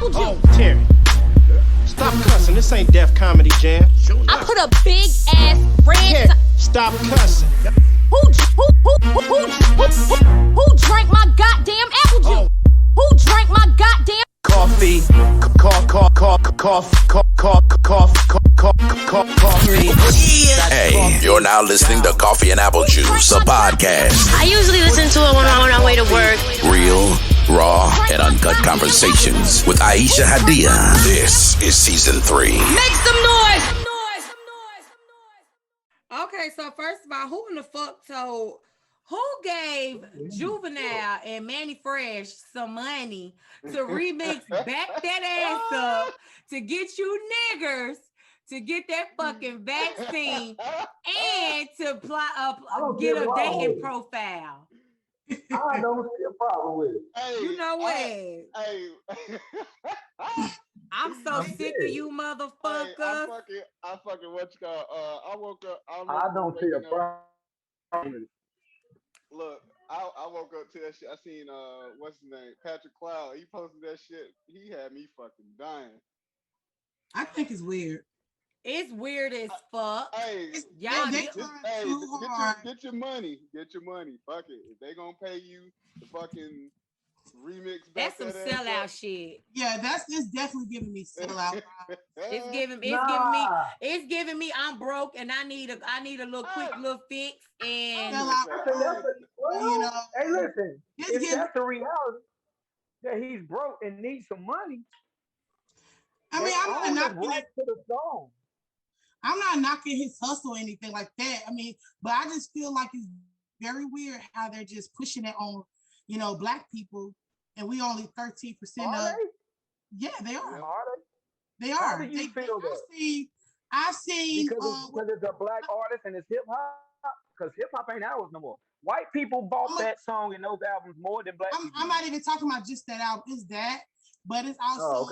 apple juice. Oh, Terry. Stop cussing. This ain't Def Comedy Jam. I put a big ass red. Stop cussing. Who drank my goddamn apple juice? Who drank my goddamn Coffee. Coffee. Hey, you're now listening to Coffee and Apple Juice, a podcast. I usually listen to it when I'm on my way to work. Real, raw, and uncut conversations with Aisha Hadiya. This is season 3. Make some noise. Okay, so first of all, who in the fuck told? Who gave Juvenile and Manny Fresh some money to remix Back That Ass Up to get you niggers to get that fucking vaccine and to get a dating profile? I don't see a problem with it. Hey, you know what? Hey. I'm so sick of you motherfuckers. Hey, I fucking what you call? I woke up. I don't see a problem with it. Look, I woke up to that shit. I seen what's his name? Patrick Cloud. He posted that shit. He had me fucking dying. I think it's weird. It's weird as fuck. Hey, y'all get your money. Get your money. Fuck it. If they gonna pay you the fucking remix, that's some sellout shit. Yeah, it's definitely giving me sellout. It's giving me. I'm broke and I need a little quick little fix and you know. Hey, listen. If that's the reality that he's broke and needs some money. I mean, I'm not knocking to the song. I'm not knocking his hustle or anything like that. I mean, but I just feel like it's very weird how they're just pushing it on, black people, and we only 13% of. Yeah, they are. They are. How do you feel that? I've seen because it's a black artist and it's hip hop. Because hip hop ain't ours no more. White people bought that song and those albums more than black people. I'm not even talking about just that album. It's that, but it's also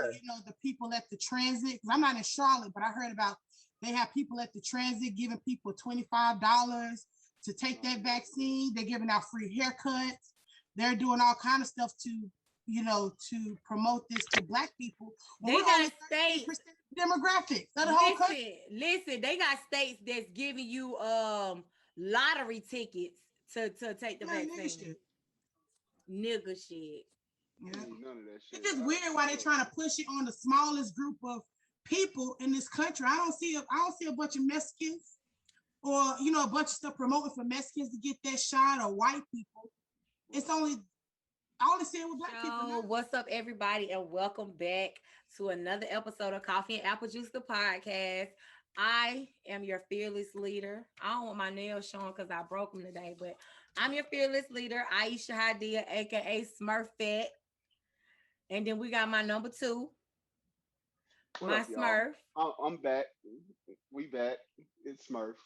the people at the transit. I'm not in Charlotte, but I heard about they have people at the transit giving people $25 to take that vaccine. They're giving out free haircuts. They're doing all kind of stuff to promote this to black people. They got states demographics of the whole country. Listen, they got states that's giving you lottery tickets to take the vaccine. Nigga shit. Yeah. None of that shit. It's just weird why they're trying to push it on the smallest group of people in this country. I don't see a bunch of Mexicans or a bunch of stuff promoting for Mexicans to get that shot or white people. It's only I only see it with black people. Now. What's up, everybody, and welcome back to another episode of Coffee and Apple Juice, the podcast. I am your fearless leader. I don't want my nails showing because I broke them today, but I'm your fearless leader, Aisha Hadiya, aka Smurfette. And then we got my number 2, my Smurf. I'm back. We back. It's Smurf.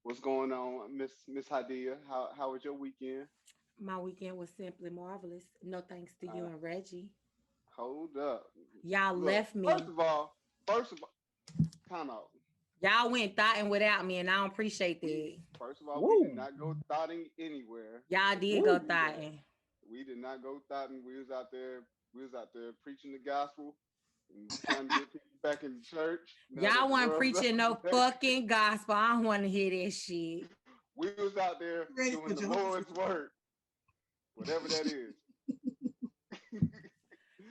What's going on, Miss Hadiya? How was your weekend? My weekend was simply marvelous. No thanks to you and Reggie. Hold up. Y'all left me. First of all, time out. Y'all went thotting without me, and I don't appreciate that. First of all, we did not go thotting anywhere. Y'all did go thotting. We did not go thotting. We was out there preaching the gospel and trying to get people back in church. Y'all wasn't preaching no fucking gospel. I don't want to hear that shit. We was out there doing the Lord's work. Whatever that is.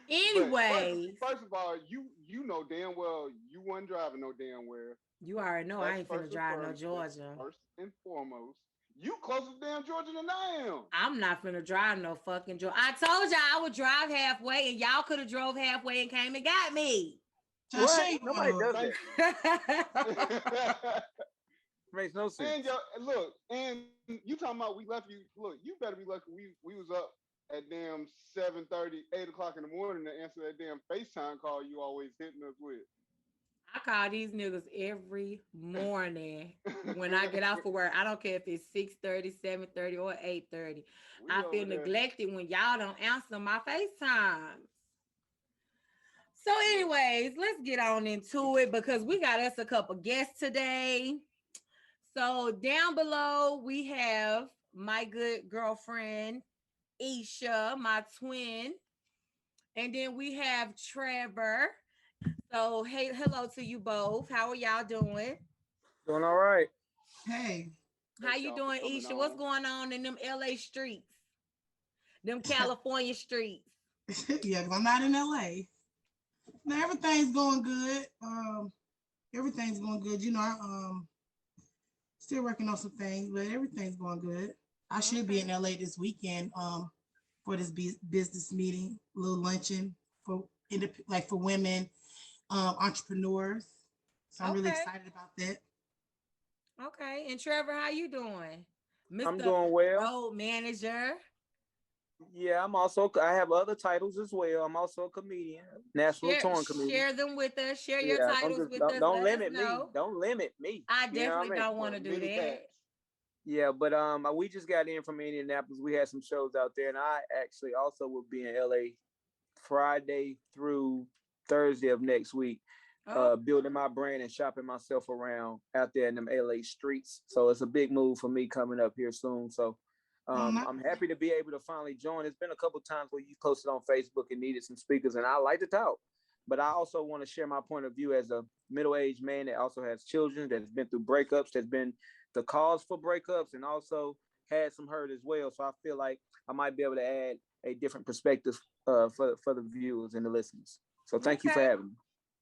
Anyway. First of all, you know damn well you wasn't driving no damn where. You already know I ain't finna drive no Georgia. First and foremost, you closer to damn Georgia than I am. I'm not finna drive no fucking Georgia. I told y'all I would drive halfway and y'all could have drove halfway and came and got me. What? Nobody does that. Makes no sense. And you talking about we left you. Look, you better be lucky we was up at damn 7:30, 8 o'clock in the morning to answer that damn FaceTime call you always hitting us with. I call these niggas every morning when I get out for work. I don't care if it's 6:30, 7:30, or 8:30. I feel neglected when y'all don't answer my FaceTime. So anyways, let's get on into it because we got us a couple guests today. So down below, we have my good girlfriend, Esha, my twin. And then we have Trevor. So, hey, hello to you both. How are y'all doing? Doing all right. Hey. How you doing, Esha? What's going on in them LA streets? Them California streets? Yeah, 'cause I'm not in LA. Now everything's going good. Everything's going good. You know, I still working on some things, but everything's going good. I should be in LA this weekend for this business meeting, a little luncheon for for women entrepreneurs. So I'm really excited about that. Okay. And Trevor, how you doing? I'm doing well. Road manager. Yeah, I have other titles as well. I'm also a comedian, national touring comedian. Share them with us. Share your titles with us. Don't limit me. Don't limit me. I definitely don't want to do that. Yeah, but we just got in from Indianapolis. We had some shows out there, and I actually also will be in LA Friday through Thursday of next week, building my brand and shopping myself around out there in them LA streets. So it's a big move for me coming up here soon. So I'm happy to be able to finally join. It's been a couple times where you posted on Facebook and needed some speakers, and I like to talk. But I also want to share my point of view as a middle-aged man that also has children, that's been through breakups, that's been the cause for breakups, and also had some hurt as well. So I feel like I might be able to add a different perspective for the viewers and the listeners. So thank you for having me.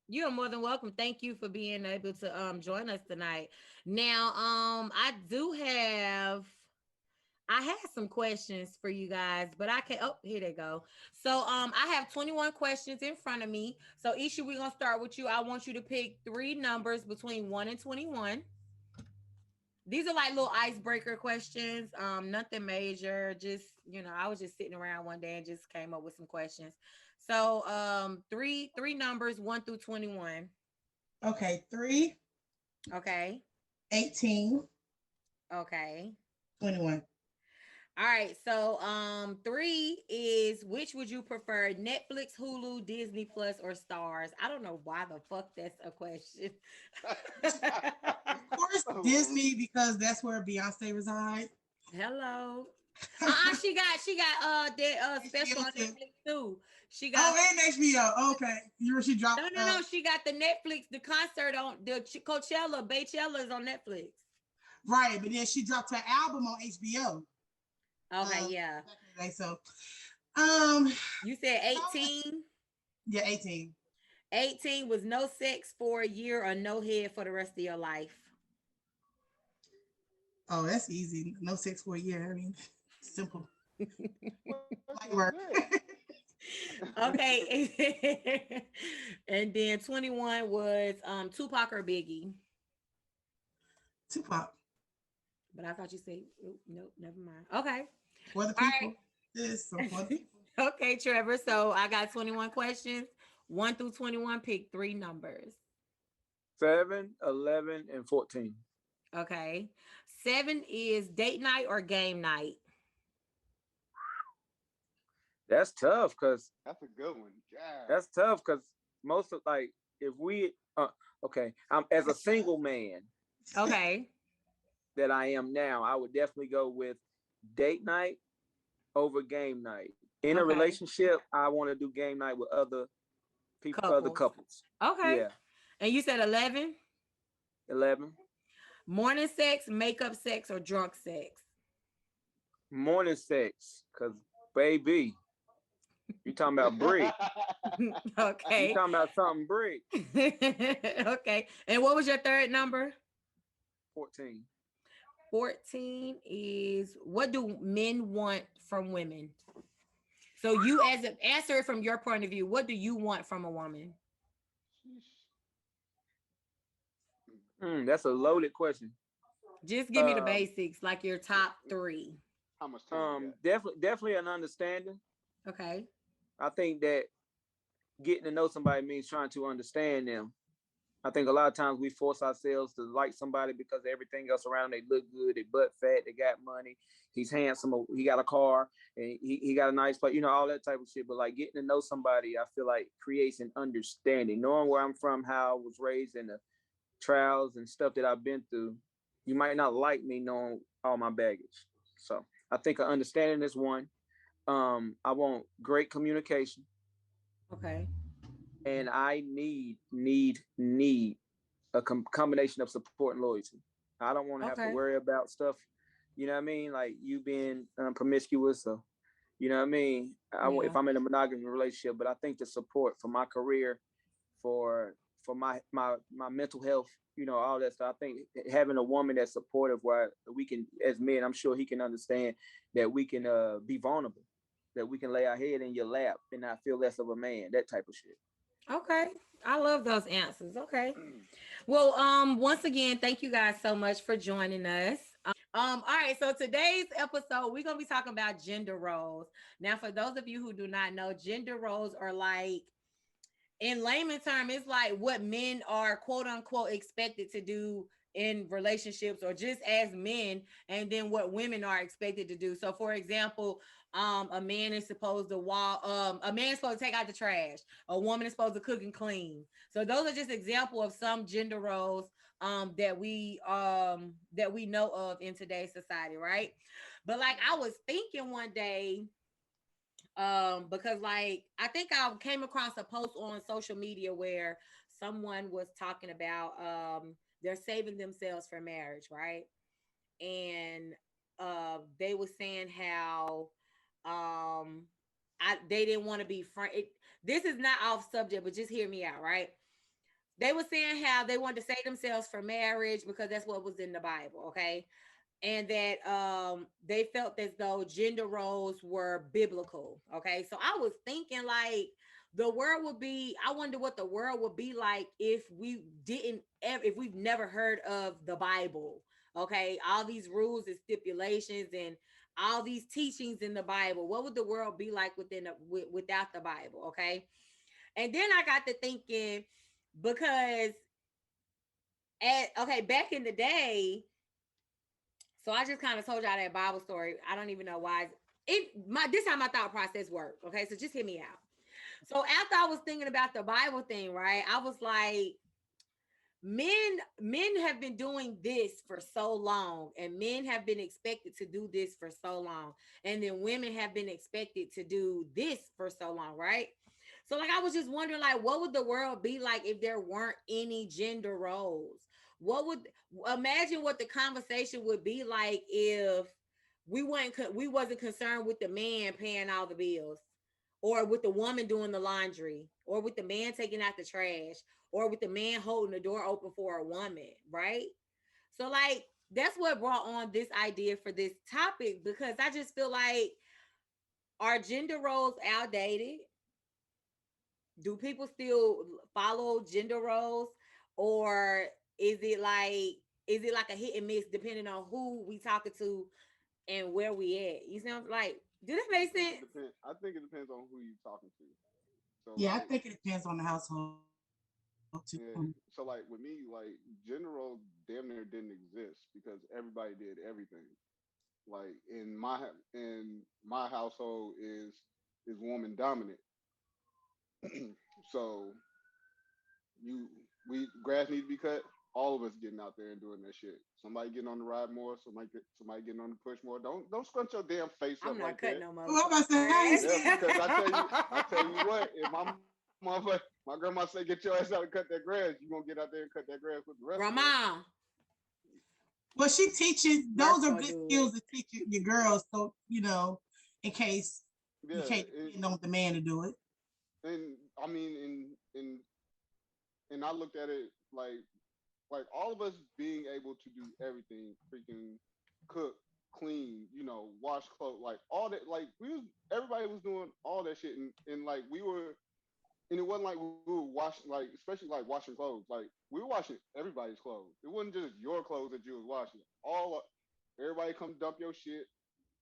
You're more than welcome. Thank you for being able to join us tonight. Now, I had some questions for you guys, but I can't. Oh, here they go. So I have 21 questions in front of me. So Esha, we're gonna start with you. I want you to pick 3 numbers between 1 and 21. These are like little icebreaker questions. Nothing major. Just, I was just sitting around one day and just came up with some questions. So three numbers, 1 through 21. Okay, 3. Okay. 18. Okay. 21. All right, so 3 is, which would you prefer, Netflix, Hulu, Disney Plus, or Stars? I don't know why the fuck that's a question. Of course, Disney, because that's where Beyonce resides. Hello. She got special on Netflix too. She got and HBO. Okay, she dropped. No. She got the Netflix, the concert on the Coachella, Baychella is on Netflix. Right, but then she dropped her album on HBO. Okay, yeah. So, you said 18? Yeah, 18. 18 was no sex for a year or no head for the rest of your life. Oh, that's easy. No sex for a year. I mean, simple. Okay. And then 21 was Tupac or Biggie? Tupac. But I thought you said, nope, never mind. Okay. For the people. Yes, for the people. Okay, Trevor. So I got 21 questions. 1 through 21, pick 3 numbers. 7, 11, and 14. Okay. 7 is date night or game night? That's tough because that's a good one. Yeah. That's tough because most of if we I'm as a single man. Okay. That I am now, I would definitely go with date night over game night. In a relationship, I want to do game night with other people, other couples. Okay. Yeah. And you said 11? 11. Morning sex, makeup sex, or drunk sex? Morning sex, because baby, you talking about Brie. Okay. You talking about something Brie. Okay. And what was your third number? 14. 14 is, what do men want from women? So you answer it from your point of view. What do you want from a woman? That's a loaded question. Just give me the basics, like your top 3. How much time? Definitely an understanding. Okay. I think that getting to know somebody means trying to understand them. I think a lot of times we force ourselves to like somebody because everything else around they look good, they butt fat, they got money, he's handsome, he got a car, and he got a nice place, all that type of shit. But like getting to know somebody, I feel like creates an understanding. Knowing where I'm from, how I was raised, and the trials and stuff that I've been through, you might not like me knowing all my baggage. So I think an understanding is one. I want great communication. Okay. And I need a combination of support and loyalty. I don't want to have to Okay. worry about stuff. You know what I mean? Like you being promiscuous, so you know what I mean. If Yeah. I'm in a monogamous relationship, but I think the support for my career, for my mental health, all that stuff. I think having a woman that's supportive, where we can, as men, I'm sure he can understand that we can be vulnerable, that we can lay our head in your lap and not feel less of a man, that type of shit. Okay. I love those answers. Okay. Well, once again, thank you guys so much for joining us. All right, so today's episode, we're gonna be talking about gender roles. Now, for those of you who do not know, gender roles are like, in layman term, it's like what men are quote unquote expected to do in relationships or just as men, and then what women are expected to do. So for example, a man is supposed to a man is supposed to take out the trash, a woman is supposed to cook and clean. So those are just example of some gender roles that we know of in today's society, right? But like I was thinking one day, because like I think I came across a post on social media where someone was talking about they're saving themselves for marriage, right? And they were saying how they didn't want to be this is not off subject, but just hear me out, right? They were saying how they wanted to save themselves for marriage because that's what was in the Bible, okay? And that they felt as though gender roles were biblical. Okay. So I was thinking like I wonder what the world would be like if if we've never heard of the Bible. Okay. All these rules and stipulations and all these teachings in the Bible. What would the world be like without the Bible? Okay. And then I got to thinking because back in the day, so I just kind of told y'all that Bible story. I don't even know why. This is how my thought process worked. Okay, so just hear me out. So after I was thinking about the Bible thing, right? I was like, men have been doing this for so long, and men have been expected to do this for so long, and then women have been expected to do this for so long, right? So like I was just wondering, like, what would the world be like if there weren't any gender roles? What would Imagine what the conversation would be like if we wasn't concerned with the man paying all the bills, or with the woman doing the laundry, or with the man taking out the trash, or with the man holding the door open for a woman, right? So like that's what brought on this idea for this topic, because I just feel like, are gender roles outdated? Do people still follow gender roles, or is it like a hit and miss depending on who we talking to and where we at? You know, like, do that make sense? I think it depends on who you're talking to. So Yeah, I like, think it depends on the household too. yeah. So like with me, like gender roles damn near didn't exist because everybody did everything. Like in my household is woman dominant. So you we grass needs to be cut. All of us getting out there and doing that shit. Somebody getting on the ride more. Somebody getting on the push more. Don't scrunch your damn face I'm up not like cutting that. no Oh, I'm about to say, how you Yeah, say because I tell you what, if my grandma say get your ass out and cut that grass, you gonna get out there and cut that grass with the rest of us. Grandma. Well, she teaches. Those are good Do skills to teach your girls, so in case you Yeah, can't depend on the man to do it. and I mean, and I looked at it like all of us being able to do everything, freaking cook, clean, wash clothes, like all that, like everybody was doing all that shit, and like we were, and it wasn't like we were washing, like especially like washing clothes, like we were washing everybody's clothes. It wasn't just your clothes that you was washing. Everybody come dump your shit.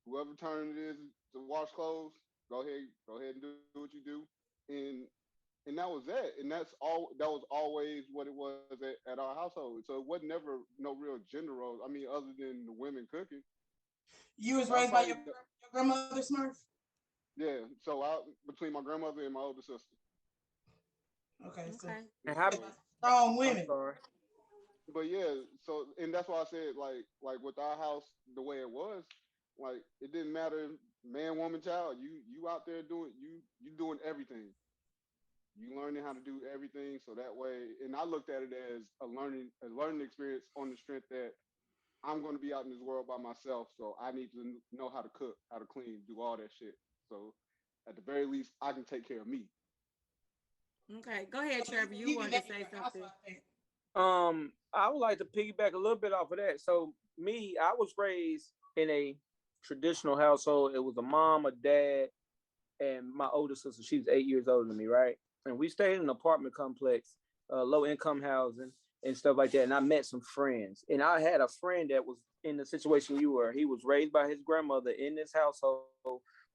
Whoever turn it is to wash clothes, go ahead and do what you do, and that was it. And that's all. That was always what it was at our household. So it wasn't never no real gender roles. I mean, other than the women cooking. You was So raised by your grandmother, Smurf? Yeah. So between my grandmother and my older sister. Okay, so And how strong women. But yeah, so and that's why I said like with our house the way it was, like it didn't matter man, woman, child. You out there doing you doing everything. You learning how to do everything, so that way. And I looked at it as a learning experience on the strength that I'm going to be out in this world by myself, so I need to know how to cook, how to clean, do all that shit. So at the very least, I can take care of me. Okay, go ahead, Trevor. You wanted to say something. I would like to piggyback a little bit off of that. So me, I was raised in a traditional household. It was a mom, a dad, and my older sister. She's 8 years older than me, right? And we stayed in an apartment complex, low income housing and stuff like that. And I met some friends. And I had a friend that was in the situation you were. He was raised by his grandmother in this household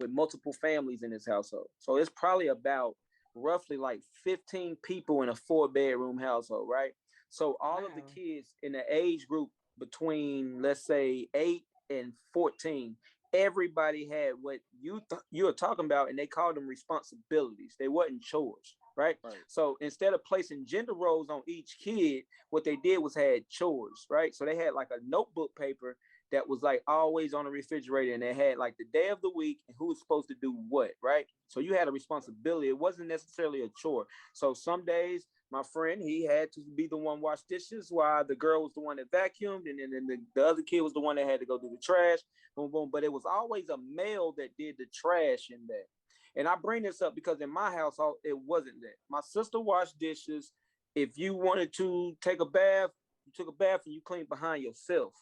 with multiple families in his household. So it's probably about roughly like 15 people in a 4-bedroom household, right? So all of the kids in the age group between, let's say, 8 and 14, everybody had what you were talking about, and they called them responsibilities. They wasn't chores, right? So instead of placing gender roles on each kid, what they did was had chores, right? So they had like a notebook paper that was like always on the refrigerator, and they had like the day of the week and who was supposed to do what, right? So you had a responsibility. It wasn't necessarily a chore. So some days my friend, he had to be the one wash dishes while the girl was the one that vacuumed, and then the other kid was the one that had to go do the trash. Boom, boom. But it was always a male that did the trash in that. And I bring this up because in my household, it wasn't that. My sister washed dishes. If you wanted to take a bath, you took a bath and you cleaned behind yourself.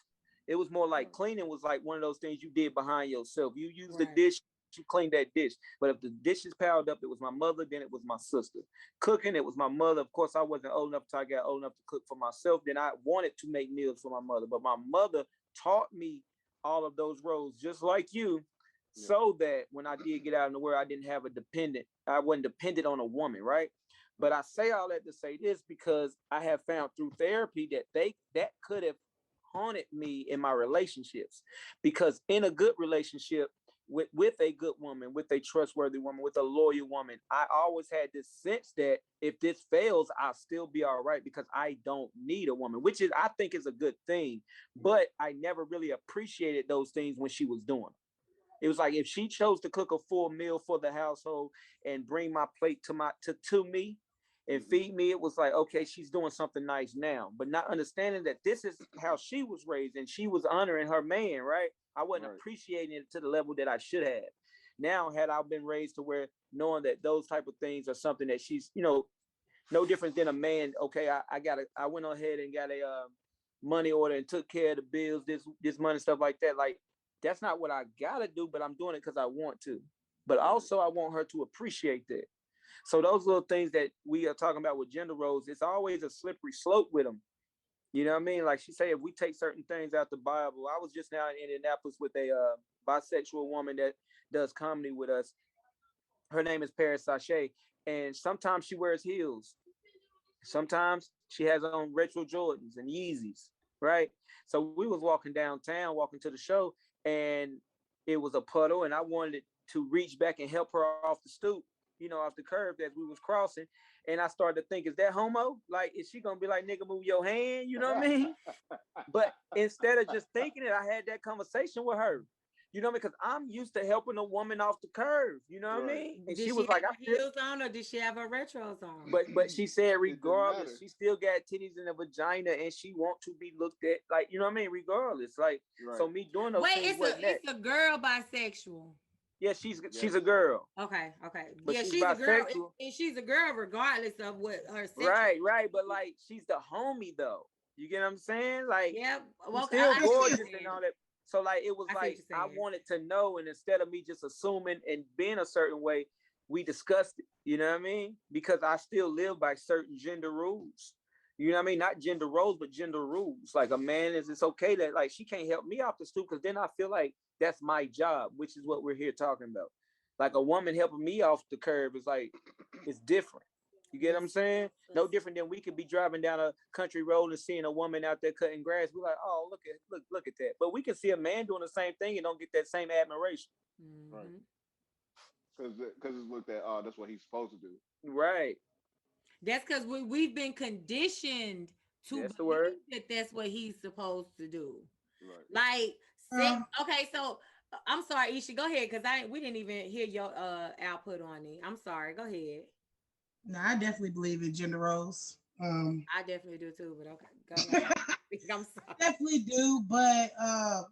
It was more like cleaning was like one of those things you did behind yourself. You used the dish, you cleaned that dish. But if the dishes piled up, it was my mother, then it was my sister. Cooking, it was my mother. Of course, I wasn't old enough until I got old enough to cook for myself. Then I wanted to make meals for my mother. But my mother taught me all of those roles, just like you, so that when I did get out in the world, I didn't have I wasn't dependent on a woman, right? But I say all that to say this because I have found through therapy that could have haunted me in my relationships, because in a good relationship with a good woman, with a trustworthy woman, with a loyal woman, I always had this sense that if this fails, I'll still be all right because I don't need a woman, which is, I think, is a good thing. But I never really appreciated those things when she was doing them. It was like if she chose to cook a full meal for the household and bring my plate to me and feed me, it was like, okay, she's doing something nice now, but not understanding that this is how she was raised and she was honoring her man, right? I wasn't appreciating it to the level that I should have. Now, had I been raised to where knowing that those type of things are something that she's, no different than a man. Okay, I went ahead and got a money order and took care of the bills, this money, stuff like that. Like, that's not what I gotta do, but I'm doing it because I want to. But also I want her to appreciate that. So those little things that we are talking about with gender roles, it's always a slippery slope with them. You know what I mean? Like she said, if we take certain things out the Bible, I was just now in Indianapolis with a bisexual woman that does comedy with us. Her name is Paris Sachet, and sometimes she wears heels. Sometimes she has on retro Jordans and Yeezys, right? So we was walking downtown, walking to the show, and it was a puddle, and I wanted to reach back and help her off the stoop, off the curb as we was crossing. And I started to think, is that homo? Like, is she gonna be like, nigga, move your hand? You know what I mean? But instead of just thinking it, I had that conversation with her. You know, because I'm used to helping a woman off the curve. You know what I mean? And she was like, "I heels on, or did she have her retros on?" But she said, regardless, she still got titties in a vagina, and she want to be looked at, like, you know what I mean? Regardless, like, so me doing those things. It's a girl bisexual. Yeah, she's a girl. Okay. But yeah, she's a girl, and she's a girl regardless of what her sex. Right. But like, she's the homie though. You get what I'm saying? Like, yeah, well, still gorgeous and all that. So like, it was like I wanted to know, and instead of me just assuming and being a certain way, we discussed it. You know what I mean? Because I still live by certain gender rules. You know what I mean? Not gender roles, but gender rules. Like, a man it's okay that, like, she can't help me off the stoop, because then I feel like that's my job, which is what we're here talking about. Like, a woman helping me off the curb is like, it's different. You get what I'm saying? No different than we could be driving down a country road and seeing a woman out there cutting grass. We're like, oh, look at that. But we can see a man doing the same thing and don't get that same admiration. Right. Because it's looked at, oh, that's what he's supposed to do. Right. That's because we've been conditioned to believe that that's what he's supposed to do. Right. Like, okay, so I'm sorry, Isha, go ahead, because we didn't even hear your output on it. I'm sorry, go ahead. No, I definitely believe in gender roles. I definitely do too, but okay, go ahead. I'm sorry. Definitely do, but I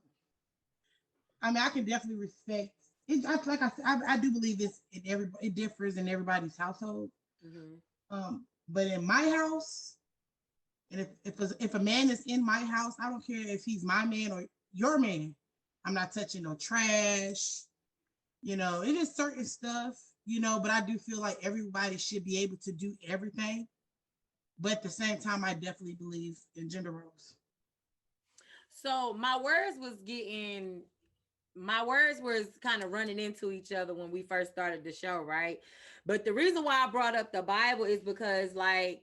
mean, I can definitely respect it. Like I said, I do believe it differs in everybody's household. But in my house, and if a man is in my house, I don't care if he's my man or your man. I'm not touching no trash. You know, it is certain stuff, you know, but I do feel like everybody should be able to do everything. But at the same time, I definitely believe in gender roles. So my words was kind of running into each other when we first started the show, right? But the reason why I brought up the Bible is because, like,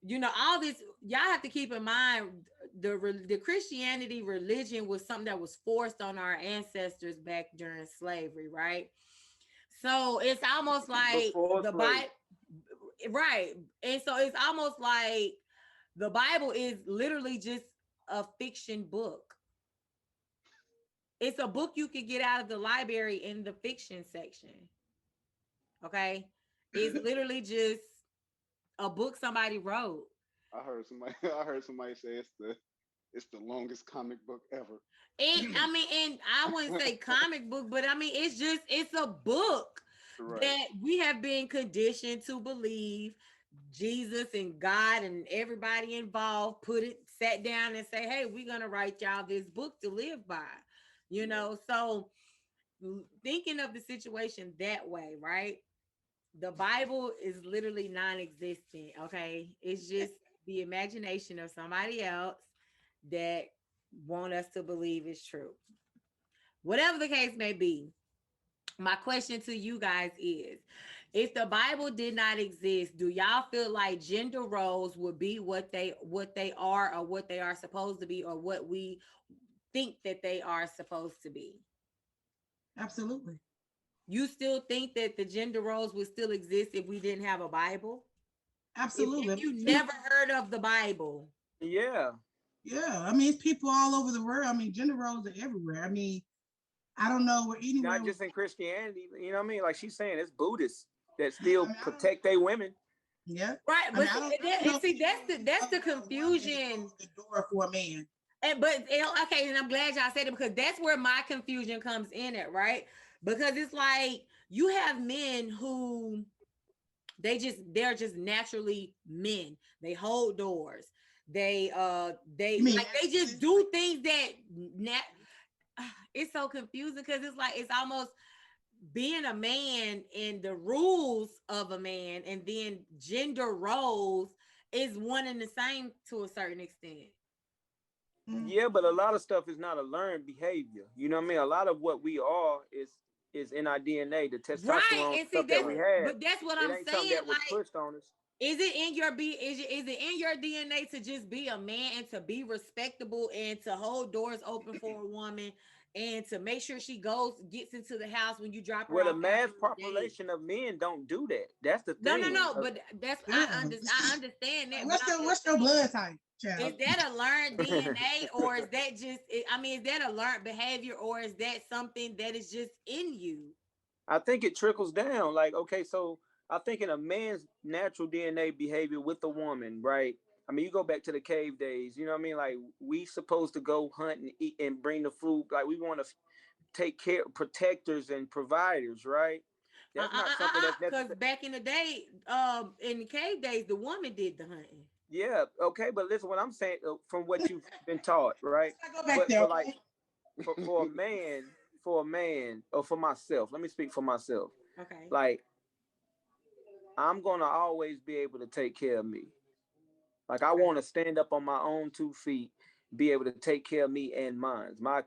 you know, all this, y'all have to keep in mind the Christianity religion was something that was forced on our ancestors back during slavery, right? So it's almost like the Bible, right? And so it's almost like the Bible is literally just a fiction book. It's a book you could get out of the library in the fiction section. Okay. It's literally just a book somebody wrote. I heard somebody say it's the longest comic book ever. And I wouldn't say comic book, but I mean it's a book that we have been conditioned to believe Jesus and God and everybody involved sat down and say, hey, we're gonna write y'all this book to live by. You know, so thinking of the situation that way, right? The Bible is literally non-existent, okay? It's just the imagination of somebody else that want us to believe is true. Whatever the case may be, my question to you guys is, if the Bible did not exist, do y'all feel like gender roles would be what they are, or what they are supposed to be, or what we think that they are supposed to be? Absolutely. You still think that the gender roles would still exist if we didn't have a Bible? Absolutely. If you never heard of the Bible. Yeah. Yeah. I mean, it's people all over the world. I mean, gender roles are everywhere. I mean, I don't know where anywhere. Not just in Christianity, you know what I mean? Like she's saying, it's Buddhists that still protect their women. Yeah. Right. But that's the confusion. The door for a man. Okay, and I'm glad y'all said it, because that's where my confusion comes in at, right? Because it's like you have men who they're just naturally men. They hold doors. They just do things that it's so confusing, because it's like it's almost being a man and the rules of a man, and then gender roles is one and the same to a certain extent. Yeah, but a lot of stuff is not a learned behavior. You know what I mean? A lot of what we are is in our DNA, the testosterone stuff that we have. But that's what I'm saying. That was pushed on us. Is it in your DNA to just be a man and to be respectable and to hold doors open for a woman and to make sure she gets into the house when you drop her off? Well, the mass population of men don't do that. That's the thing. No, but that's I understand that. What's your blood type? Child? Is that a learned DNA, or is that just? Is that a learned behavior, or is that something that is just in you? I think it trickles down. Like, okay, so I think in a man's natural DNA behavior with a woman, right? I mean, you go back to the cave days, you know what I mean? Like, we supposed to go hunt and eat and bring the food. Like, we want to take care, protectors and providers, right? That's not something that's because back in the day, in the cave days, the woman did the hunting. Yeah, okay, but listen, what I'm saying from what you've been taught, right? Go back there. For a man, or for myself, let me speak for myself. Okay. Like, I'm gonna always be able to take care of me. Like, I want to stand up on my own 2 feet, be able to take care of me and mine, my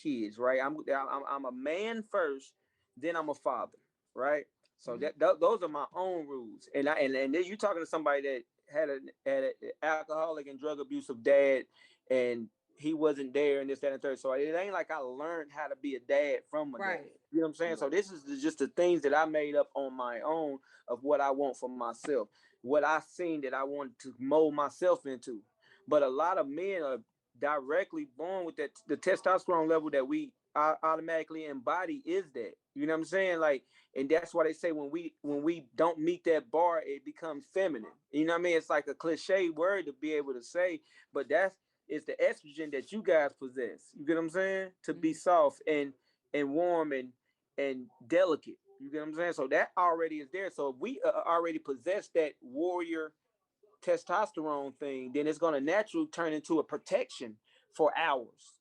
kids, right? I'm a man first, then I'm a father, right? So those are my own rules. And then you're talking to somebody that had an alcoholic and drug abusive dad, and he wasn't there, and this, that, and third. So it ain't like I learned how to be a dad from a dad. You know what I'm saying? So this is just the things that I made up on my own of what I want for myself, what I seen that I wanted to mold myself into. But a lot of men are directly born with the testosterone level that we automatically embody is that. You know what I'm saying? Like, and that's why they say when we don't meet that bar, it becomes feminine. You know what I mean? It's like a cliche word to be able to say, but it's the estrogen that you guys possess. You get what I'm saying? To be soft and warm and delicate. You get what I'm saying? So that already is there. So if we already possess that warrior testosterone thing, then it's going to naturally turn into a protection for ours,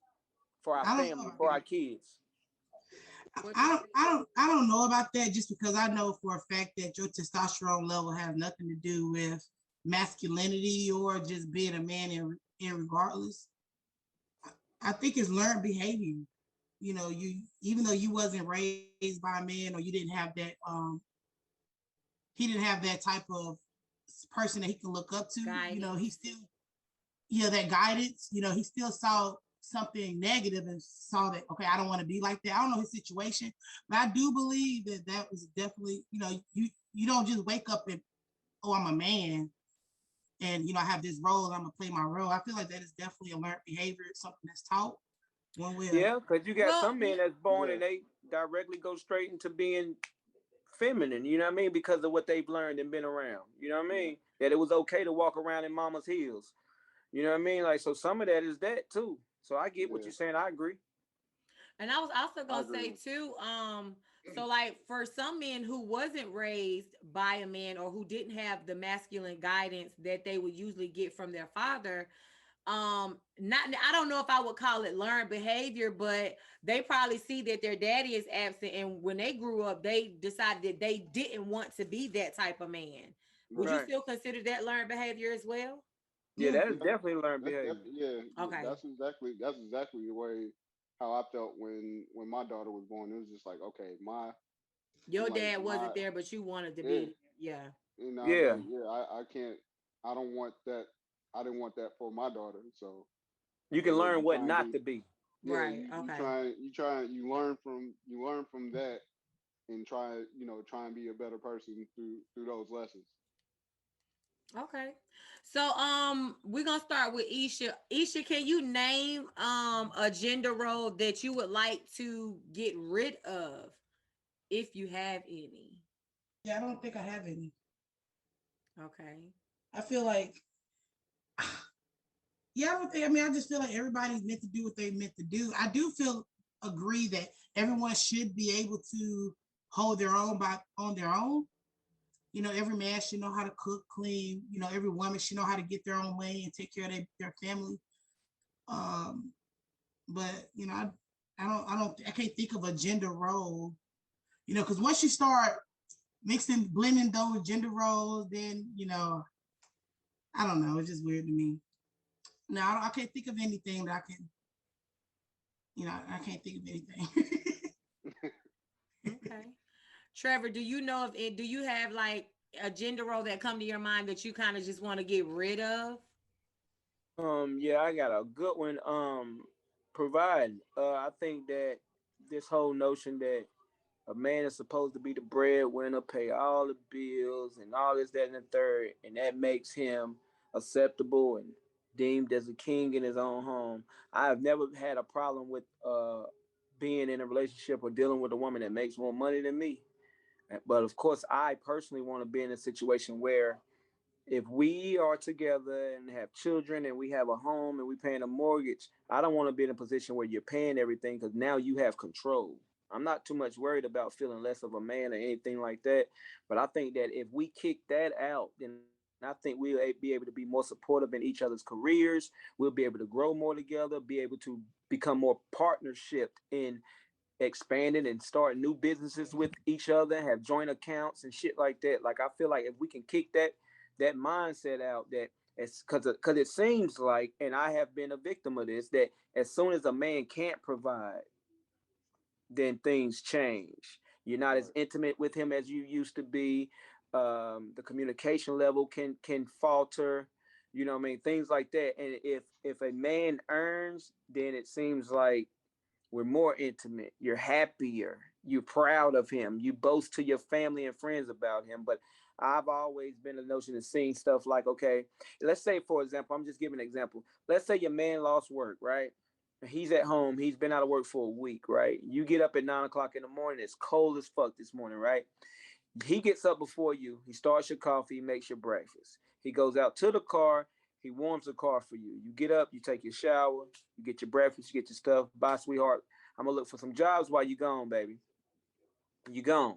for our family, for our kids. I don't know about that, just because I know for a fact that your testosterone level has nothing to do with masculinity or just being a man in regardless. I think it's learned behavior. You know, you even though you wasn't raised by a man, or you didn't have that he didn't have that type of person that he can look up to. Guidance. You know, he still, that guidance, he still saw something negative and saw that, okay, I don't want to be like that. I don't know his situation, but I do believe that was definitely, you don't just wake up and, oh, I'm a man and, I have this role and I'm gonna play my role. I feel like that is definitely a learned behavior. It's something that's taught. One way. Yeah, because you got some men that's born and they directly go straight into being feminine, you know what I mean? Because of what they've learned and been around, you know what I mean? That it was okay to walk around in mama's heels. You know what I mean? Like, so some of that is that too. So I get what you're saying. I agree. And I was also gonna say too, so like for some men who wasn't raised by a man or who didn't have the masculine guidance that they would usually get from their father, I don't know if I would call it learned behavior, but they probably see that their daddy is absent, and when they grew up, they decided that they didn't want to be that type of man. Would you still consider that learned behavior as well? Yeah, that is definitely learned behavior. Okay. That's exactly the way how I felt when my daughter was born. It was just like, okay, your dad wasn't there, but you wanted to be. Yeah. I can't. I don't want that. I didn't want that for my daughter. So you can learn what not to be. Yeah, right. You learn from that and try and be a better person through those lessons. Okay. So we're gonna start with Esha. Esha, can you name a gender role that you would like to get rid of if you have any? Yeah, I don't think I have any. Okay. I feel like I just feel like everybody's meant to do what they're meant to do. I do agree that everyone should be able to hold their own on their own. Every man should know how to cook, clean. Every woman should know how to get their own way and take care of their family. But I can't think of a gender role. Because once you start blending those gender roles, then I don't know. It's just weird to me. No, I can't think of anything that I can. I can't think of anything. Okay. Trevor, do you know do you have like a gender role that come to your mind that you kind of just want to get rid of? Yeah, I got a good one. Provide. I think that this whole notion that a man is supposed to be the breadwinner, pay all the bills and all this, that, and the third, and that makes him acceptable and deemed as a king in his own home. I have never had a problem with being in a relationship or dealing with a woman that makes more money than me. But of course, I personally want to be in a situation where if we are together and have children and we have a home and we paying a mortgage, I don't want to be in a position where you're paying everything, because now you have control. I'm not too much worried about feeling less of a man or anything like that. But I think that if we kick that out, then I think we'll be able to be more supportive in each other's careers. We'll be able to grow more together, be able to become more partnership in expanding and start new businesses with each other, have joint accounts and shit like that. Like, I feel like if we can kick that mindset out, that it's because it seems like, and I have been a victim of this, that as soon as a man can't provide, then things change. You're not as intimate with him as you used to be. The communication level can falter. You know what I mean? Things like that. And if a man earns, then it seems like we're more intimate. You're happier. You're proud of him. You boast to your family and friends about him. But I've always been a notion of seeing stuff like, okay, let's say, for example, I'm just giving an example. Let's say your man lost work, right? He's at home. He's been out of work for a week, right? You get up at 9 o'clock in the morning. It's cold as fuck this morning, right? He gets up before you. He starts your coffee, makes your breakfast. He goes out to the car. He warms the car for you. You get up, you take your shower, you get your breakfast, you get your stuff. Bye, sweetheart. I'm gonna look for some jobs while you gone, baby. You gone.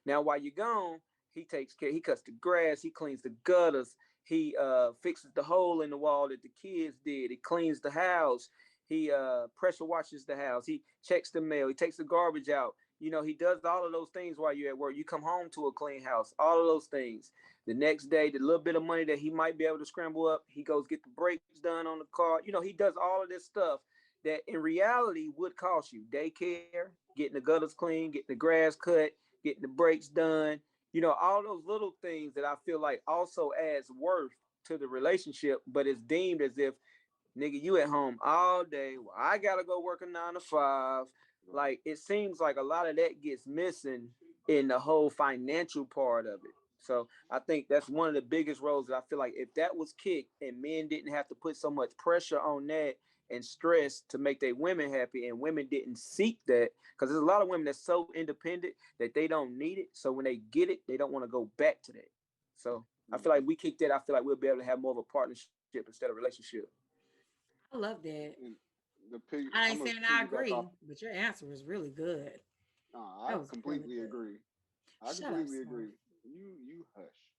Now, while you gone, he takes care. He cuts the grass. He cleans the gutters. He fixes the hole in the wall that the kids did. He cleans the house. He pressure washes the house. He checks the mail. He takes the garbage out. You know, he does all of those things while you're at work. You come home to a clean house. All of those things. The next day, the little bit of money that he might be able to scramble up, he goes get the brakes done on the car. You know, he does all of this stuff that in reality would cost you daycare, getting the gutters clean, getting the grass cut, getting the brakes done. You know, all those little things that I feel like also adds worth to the relationship, but it's deemed as if, nigga, you at home all day. Well, I gotta go work a 9 to 5. Like, it seems like a lot of that gets missing in the whole financial part of it. So I think that's one of the biggest roles that I feel like if that was kicked and men didn't have to put so much pressure on that and stress to make their women happy, and women didn't seek that, because there's a lot of women that's so independent that they don't need it. So when they get it, they don't want to go back to that. So I feel like we kick that. I feel like we'll be able to have more of a partnership instead of relationship. I love that. The I ain't saying I agree, but your answer was really good. I completely agree. I completely agree. You hush.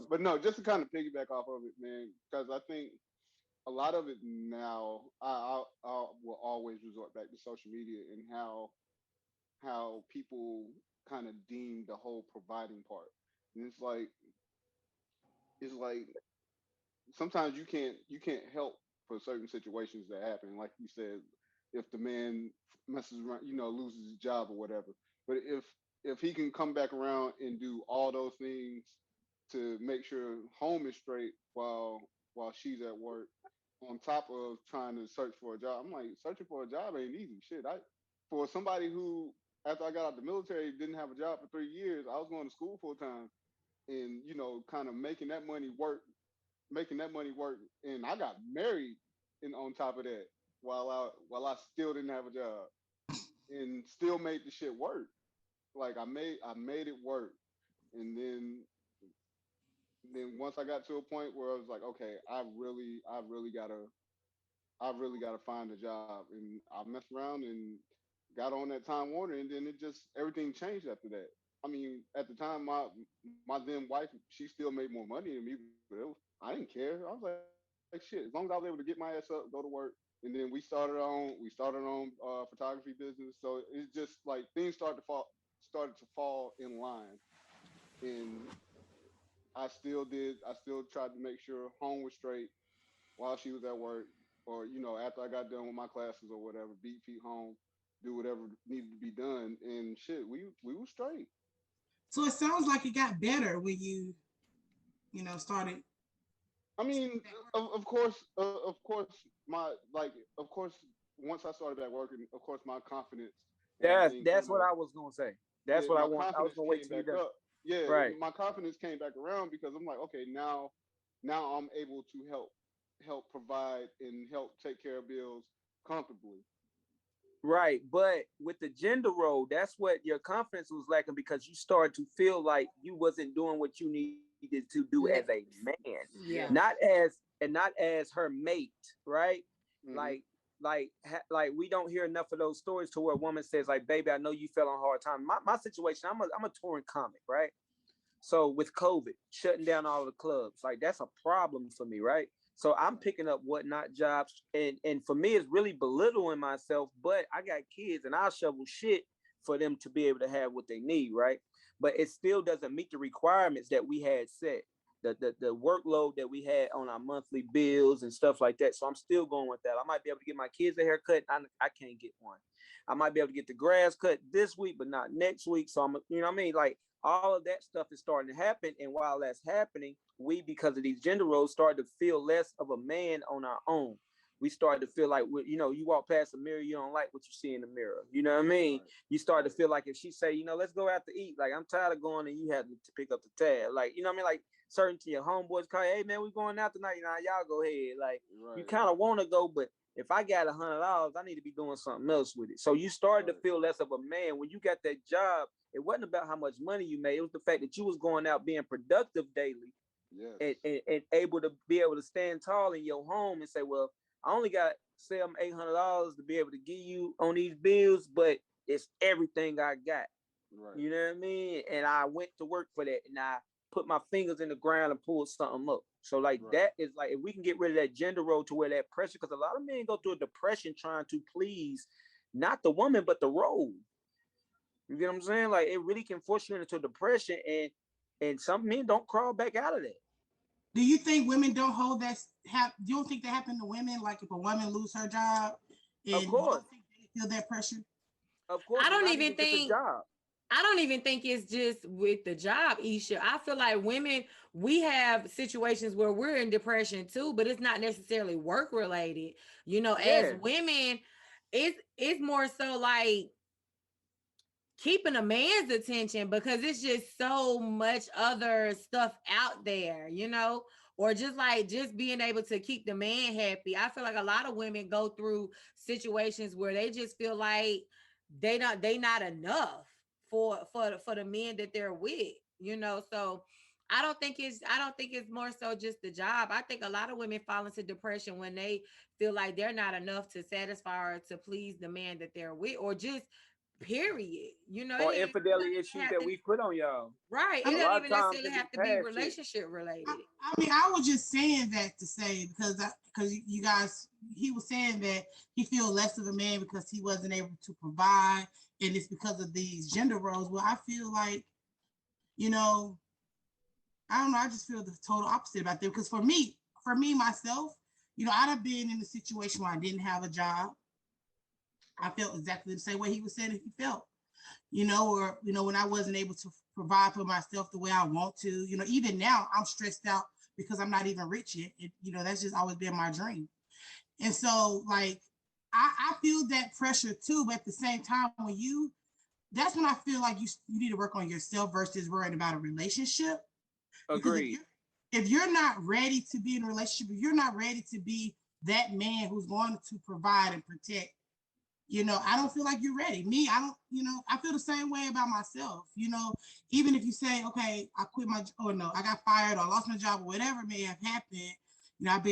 But no, just to kind of piggyback off of it, man, because I think a lot of it now, I will always resort back to social media and how people kind of deem the whole providing part, and it's like sometimes you can't help for certain situations that happen. Like you said, if the man messes around, loses his job or whatever. But if he can come back around and do all those things to make sure home is straight while she's at work, on top of trying to search for a job, I'm like, searching for a job ain't easy. Shit, for somebody who after I got out the military didn't have a job for 3 years, I was going to school full time, and kind of making that money work, and I got married, and on top of that, while I still didn't have a job, and still made the shit work. Like I made it work, and then once I got to a point where I was like, okay, I really gotta find a job, and I messed around and got on that Time Warner, and then everything changed after that. I mean, at the time, my then wife, she still made more money than me, but I didn't care. I was like, shit, as long as I was able to get my ass up, go to work, and then we started on photography business. So it's just like things started to fall in line, and I still tried to make sure home was straight while she was at work, or after I got done with my classes or whatever, beat feet home, do whatever needed to be done, and shit, we were straight. So it sounds like it got better when started. I mean, of course, once I started back working, of course, my confidence and everything That's what I was gonna say. That's what I want. I was gonna wait till you done. Yeah, right. My confidence came back around because I'm like, okay, now I'm able to help provide and help take care of bills comfortably. Right, but with the gender role, that's what your confidence was lacking, because you started to feel like you wasn't doing what you needed to do as a man, not as her mate, right? Mm-hmm. Like we don't hear enough of those stories to where a woman says, like, baby, I know you fell on a hard time. My situation, I'm a touring comic, right? So with COVID shutting down all the clubs, like that's a problem for me, right? So I'm picking up whatnot jobs, and for me, it's really belittling myself. But I got kids, and I'll shovel shit for them to be able to have what they need, right? But it still doesn't meet the requirements that we had set, the workload that we had on our monthly bills and stuff like that. So I'm still going with that. I might be able to get my kids a haircut. I can't get one. I might be able to get the grass cut this week, but not next week. So you know what I mean? Like, all of that stuff is starting to happen. And while that's happening, we, because of these gender roles, started to feel less of a man on our own. We started to feel like, you walk past a mirror, you don't like what you see in the mirror. You know what I mean? Right. You start to feel like if she say, let's go out to eat, like, I'm tired of going, and you have to pick up the tab. Like, you know what I mean? Like, certain to your homeboys call, hey man, we going out tonight, y'all go ahead. Like, right. You kind of want to go, but if I got $100, I need to be doing something else with it. So you started to feel less of a man when you got that job. It wasn't about how much money you made. It was the fact that you was going out being productive daily, and able to be able to stand tall in your home and say, well, I only got $800 to be able to give you on these bills, but it's everything I got. Right. You know what I mean? And I went to work for that, and I put my fingers in the ground and pulled something up. So like that is like, if we can get rid of that gender role to where that pressure, because a lot of men go through a depression trying to please not the woman but the role. You get what I'm saying? Like it really can force you into depression, and some men don't crawl back out of that. Do you think women don't hold that? You don't think that happen to women? Like if a woman lose her job, and of course, you don't think they feel that pressure? Of course, I don't even think. Job. I don't even think it's just with the job, Esha. I feel like women, we have situations where we're in depression too, but it's not necessarily work related. You know, as women, it's more so like keeping a man's attention, because it's just so much other stuff out there, you know, or just being able to keep the man happy. I feel like a lot of women go through situations where they just feel like they not enough for the men that they're with, you know. So I don't think it's more so just the job. I think a lot of women fall into depression when they feel like they're not enough to satisfy or to please the man that they're with, or just period, you know, or infidelity issues that we put on y'all. Right. It doesn't even necessarily have to be relationship related. I mean, I was just saying that to say, because you guys, he was saying that he feels less of a man because he wasn't able to provide, and it's because of these gender roles. Well, I feel like, you know, I don't know, I just feel the total opposite about that. Because for me myself, you know, I'd have been in a situation where I didn't have a job. I felt exactly the same way he was saying if he felt, you know, or, you know, when I wasn't able to provide for myself the way I want to, you know, even now I'm stressed out because I'm not even rich yet. You know, that's just always been my dream. And so like, I feel that pressure too, but at the same time, that's when I feel like you need to work on yourself versus worrying about a relationship. Agreed. If you're not ready to be in a relationship, if you're not ready to be that man who's going to provide and protect, you know, I don't feel like you're ready. Me, I don't, you know, I feel the same way about myself. You know, even if you say, okay, I quit I got fired or lost my job or whatever may have happened. You know, I've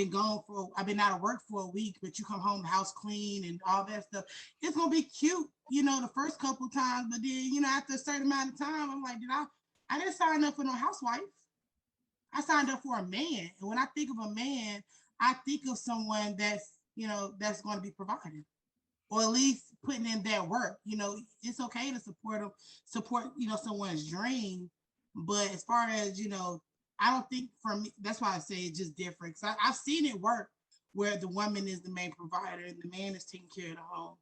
been out of work for a week, but you come home, the house clean and all that stuff. It's going to be cute, you know, the first couple of times. But then, you know, after a certain amount of time, I'm like, I didn't sign up for no housewife. I signed up for a man. And when I think of a man, I think of someone that's, you know, that's going to be providing, or at least putting in that work. You know, it's okay to support, you know, someone's dream. But as far as, you know, I don't think for me, that's why I say it's just different. Because I've seen it work where the woman is the main provider and the man is taking care of the home.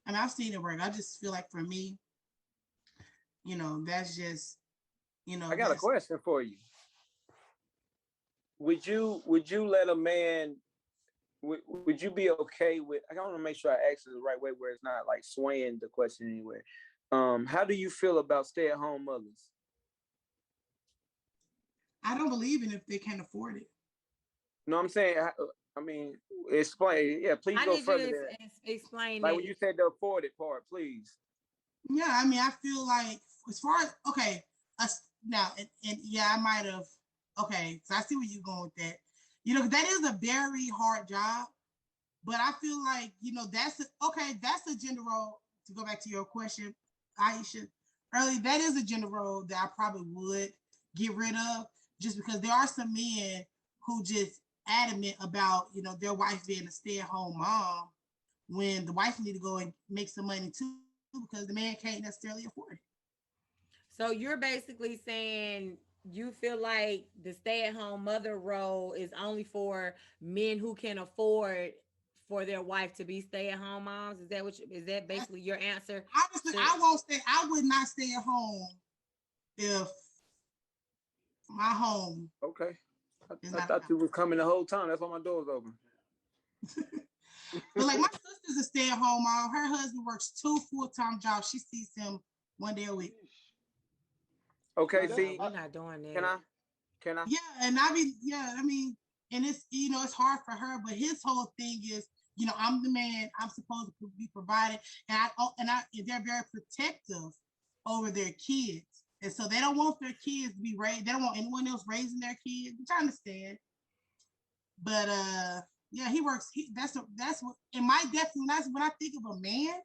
I mean, I've seen it work. I just feel like for me, you know, that's just, you know. I got a question for you. Would you let a man, would you be okay with, I want to make sure I ask it the right way where it's not like swaying the question anyway. How do you feel about stay-at-home mothers? I don't believe in if they can't afford it. No, I'm saying, I mean, explain. Yeah, please go further. Explain like that. When you said the afford it part, please. Yeah, I mean, I feel like as far as, okay, now, and yeah, I might have, okay, so I see where you're going with that. You know, that is a very hard job, but I feel like, you know, that's a gender role, to go back to your question, Aisha, earlier, that is a gender role that I probably would get rid of, just because there are some men who just adamant about, you know, their wife being a stay-at-home mom when the wife need to go and make some money too, because the man can't necessarily afford it. So you're basically saying you feel like the stay-at-home mother role is only for men who can afford for their wife to be stay-at-home moms? Is that basically your answer? Honestly, I would not stay at home if my home. Okay. I thought you was coming the whole time. That's why my door's open. But like, my sister's a stay-at-home mom. Her husband works 2 full-time jobs. She sees him 1 day a week. Okay, see, we're not doing that. Can I? Yeah, and I mean, and it's, you know, it's hard for her, but his whole thing is You know, I'm the man. I'm supposed to be providing, and they're very protective over their kids, and so they don't want their kids to be raised. They don't want anyone else raising their kids, which I understand. But yeah, he works. That's what in my definition. That's when I think of a man.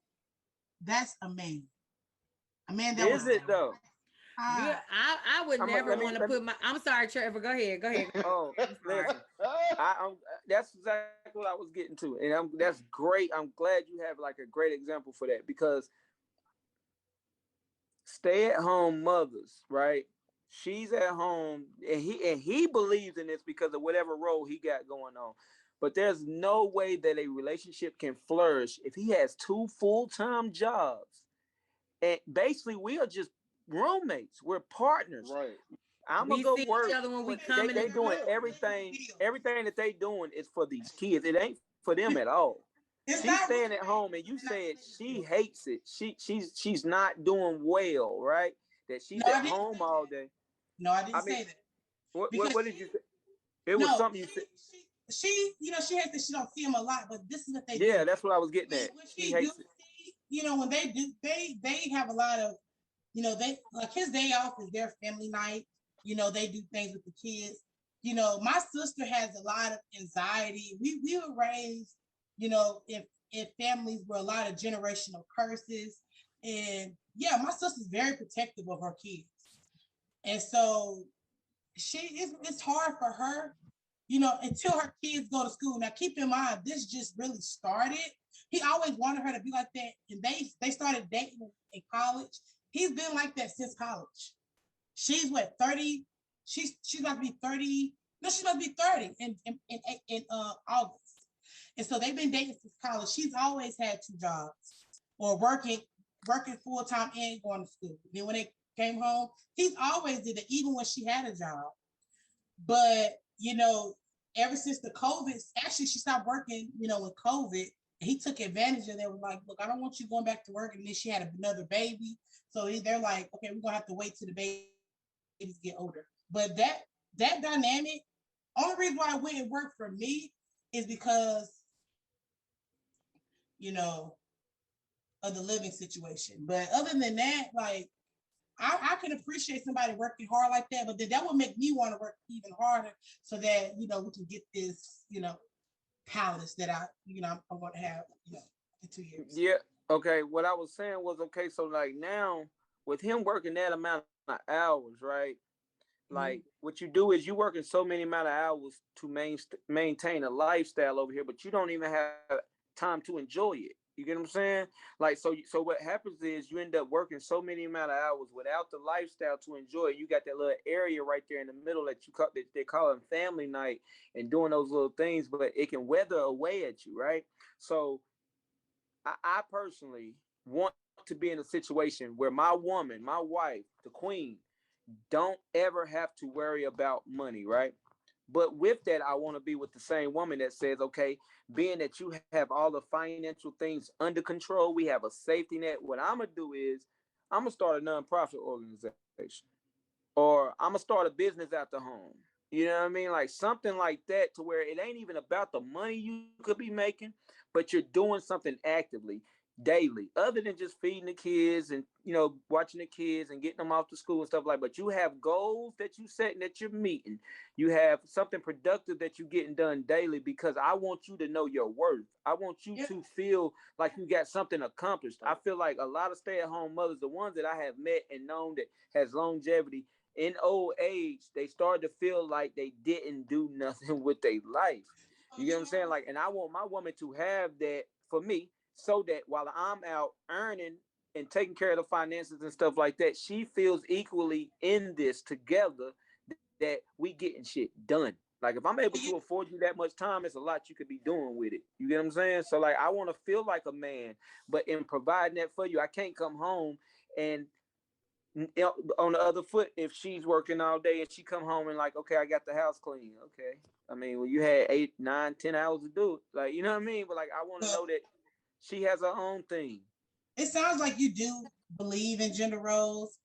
That's a man. A man that is it though? I would never want to put my. I'm sorry, Trevor. Go ahead. Oh, listen. That's exactly what I was getting to, and that's great. I'm glad you have like a great example for that, because stay-at-home mothers, right? She's at home, and he believes in this because of whatever role he got going on. But there's no way that a relationship can flourish if he has 2 full-time jobs. And basically, we are just roommates. We're partners. Right. I'm gonna go work. Each other when we come they doing everything that they doing is for these kids. It ain't for them at all. She's staying at home, and you said she hates it. She's not doing well, right? That she's at home all day. No, I didn't say that. What did you say? It was something you said. She, you know, she hates that she don't see him a lot, but this is what they do. Yeah, that's what I was getting at. She hates it. You know, when they do, they have a lot of, you know, they like his day off is their family night. You know, they do things with the kids. You know, my sister has a lot of anxiety. We were raised, you know, in families where a lot of generational curses. And yeah, my sister's very protective of her kids. And so it's hard for her, you know, until her kids go to school. Now, keep in mind, this just really started. He always wanted her to be like that. And they started dating in college. He's been like that since college. She's what, 30? She's about to be 30. No, she's about to be 30 in August. And so they've been dating since college. She's always had 2 jobs, or working full-time and going to school. Then when they came home, he's always did it, even when she had a job. But, you know, ever since the COVID, actually she stopped working, you know, with COVID. And he took advantage of that. Was like, look, I don't want you going back to work. And then she had another baby. So they're like, okay, we're gonna have to wait till the babies get older. But that dynamic, only reason why it wouldn't work for me is because, you know, of the living situation. But other than that, like, I can appreciate somebody working hard like that, but then that would make me want to work even harder so that, you know, we can get this, you know, palace that I'm going to have, you know, in 2 years. Yeah. Okay. What I was saying was, okay, so like now with him working that amount of hours, right? Like what you do is you working so many amount of hours to maintain a lifestyle over here, but you don't even have time to enjoy it. You get what I'm saying? Like, so what happens is you end up working so many amount of hours without the lifestyle to enjoy it. You got that little area right there in the middle that they call it family night and doing those little things, but it can weather away at you, right? So I personally want to be in a situation where my woman, my wife, the queen, don't ever have to worry about money, right? But with that, I want to be with the same woman that says, okay, being that you have all the financial things under control, we have a safety net. What I'm going to do is I'm going to start a nonprofit organization, or I'm going to start a business at the home. You know what I mean? Like something like that, to where it ain't even about the money you could be making, but you're doing something actively daily, other than just feeding the kids and, you know, watching the kids and getting them off to school and stuff like. But you have goals that you set and that you're meeting. You have something productive that you're getting done daily, because I want you to know your worth. I want you to feel like you got something accomplished. I feel like a lot of stay-at-home mothers, the ones that I have met and known that has longevity, in old age, they start to feel like they didn't do nothing with their life. You get what I'm saying? Like, and I want my woman to have that for me, so that while I'm out earning and taking care of the finances and stuff like that, she feels equally in this together, that we getting shit done. Like if I'm able to afford you that much time, it's a lot you could be doing with it. You get what I'm saying? So like, I want to feel like a man, but in providing that for you, I can't come home and on the other foot, if she's working all day and she come home and like, okay, I got the house clean. Okay. I mean, well, you had 8, 9, 10 hours to do it. Like, you know what I mean? But like, I want to know that she has her own thing. It sounds like you do believe in gender roles.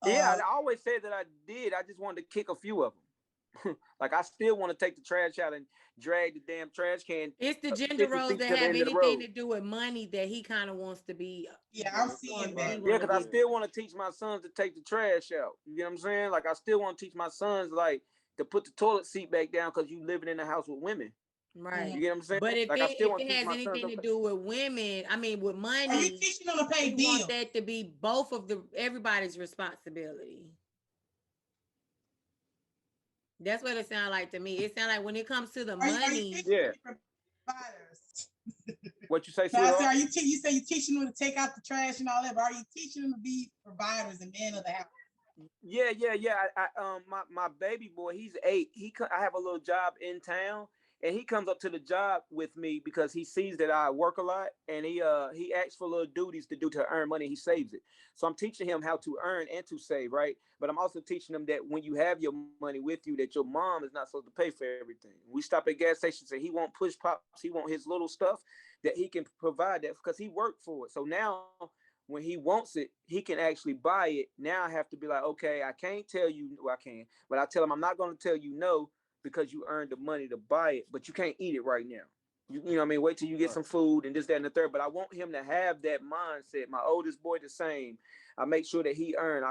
Yeah, I always said that I did. I just wanted to kick a few of them. Like I still want to take the trash out and drag the damn trash can. It's the gender 50 roles feet that to the have end of the anything road. to do with money that he kind of wants to be. Yeah, I'm seeing that. Yeah, because I still want to teach my sons to take the trash out. You know what I'm saying? Like I still want to teach my sons like to put the toilet seat back down because you living in a house with women. Right. You get what I'm saying? But if like I still want it to teach has my sons anything to do with women, I mean with money, are you teaching them to pay you bills? want that to be both of everybody's responsibility. That's what it sounds like to me. It sounds like when it comes to the money. Yeah. What you say, so I sweetheart? said, you say you're teaching them to take out the trash and all that, but are you teaching them to be providers and men of the house? Yeah. My baby boy, he's 8. I have a little job in town, and he comes up to the job with me because he sees that I work a lot, and he asks for little duties to do to earn money. He saves it. So I'm teaching him how to earn and to save, right? But I'm also teaching him that when you have your money with you, that your mom is not supposed to pay for everything. We stop at gas stations and he won't push pops. He want his little stuff that he can provide that because he worked for it. So now when he wants it, he can actually buy it. Now I have to be like, okay, I can't tell you, well, I can, but I tell him I'm not going to tell you no because you earned the money to buy it, but you can't eat it right now. You know what I mean? Wait till you get some food and this, that, and the third. But I want him to have that mindset. My oldest boy, the same. I make sure that he earned.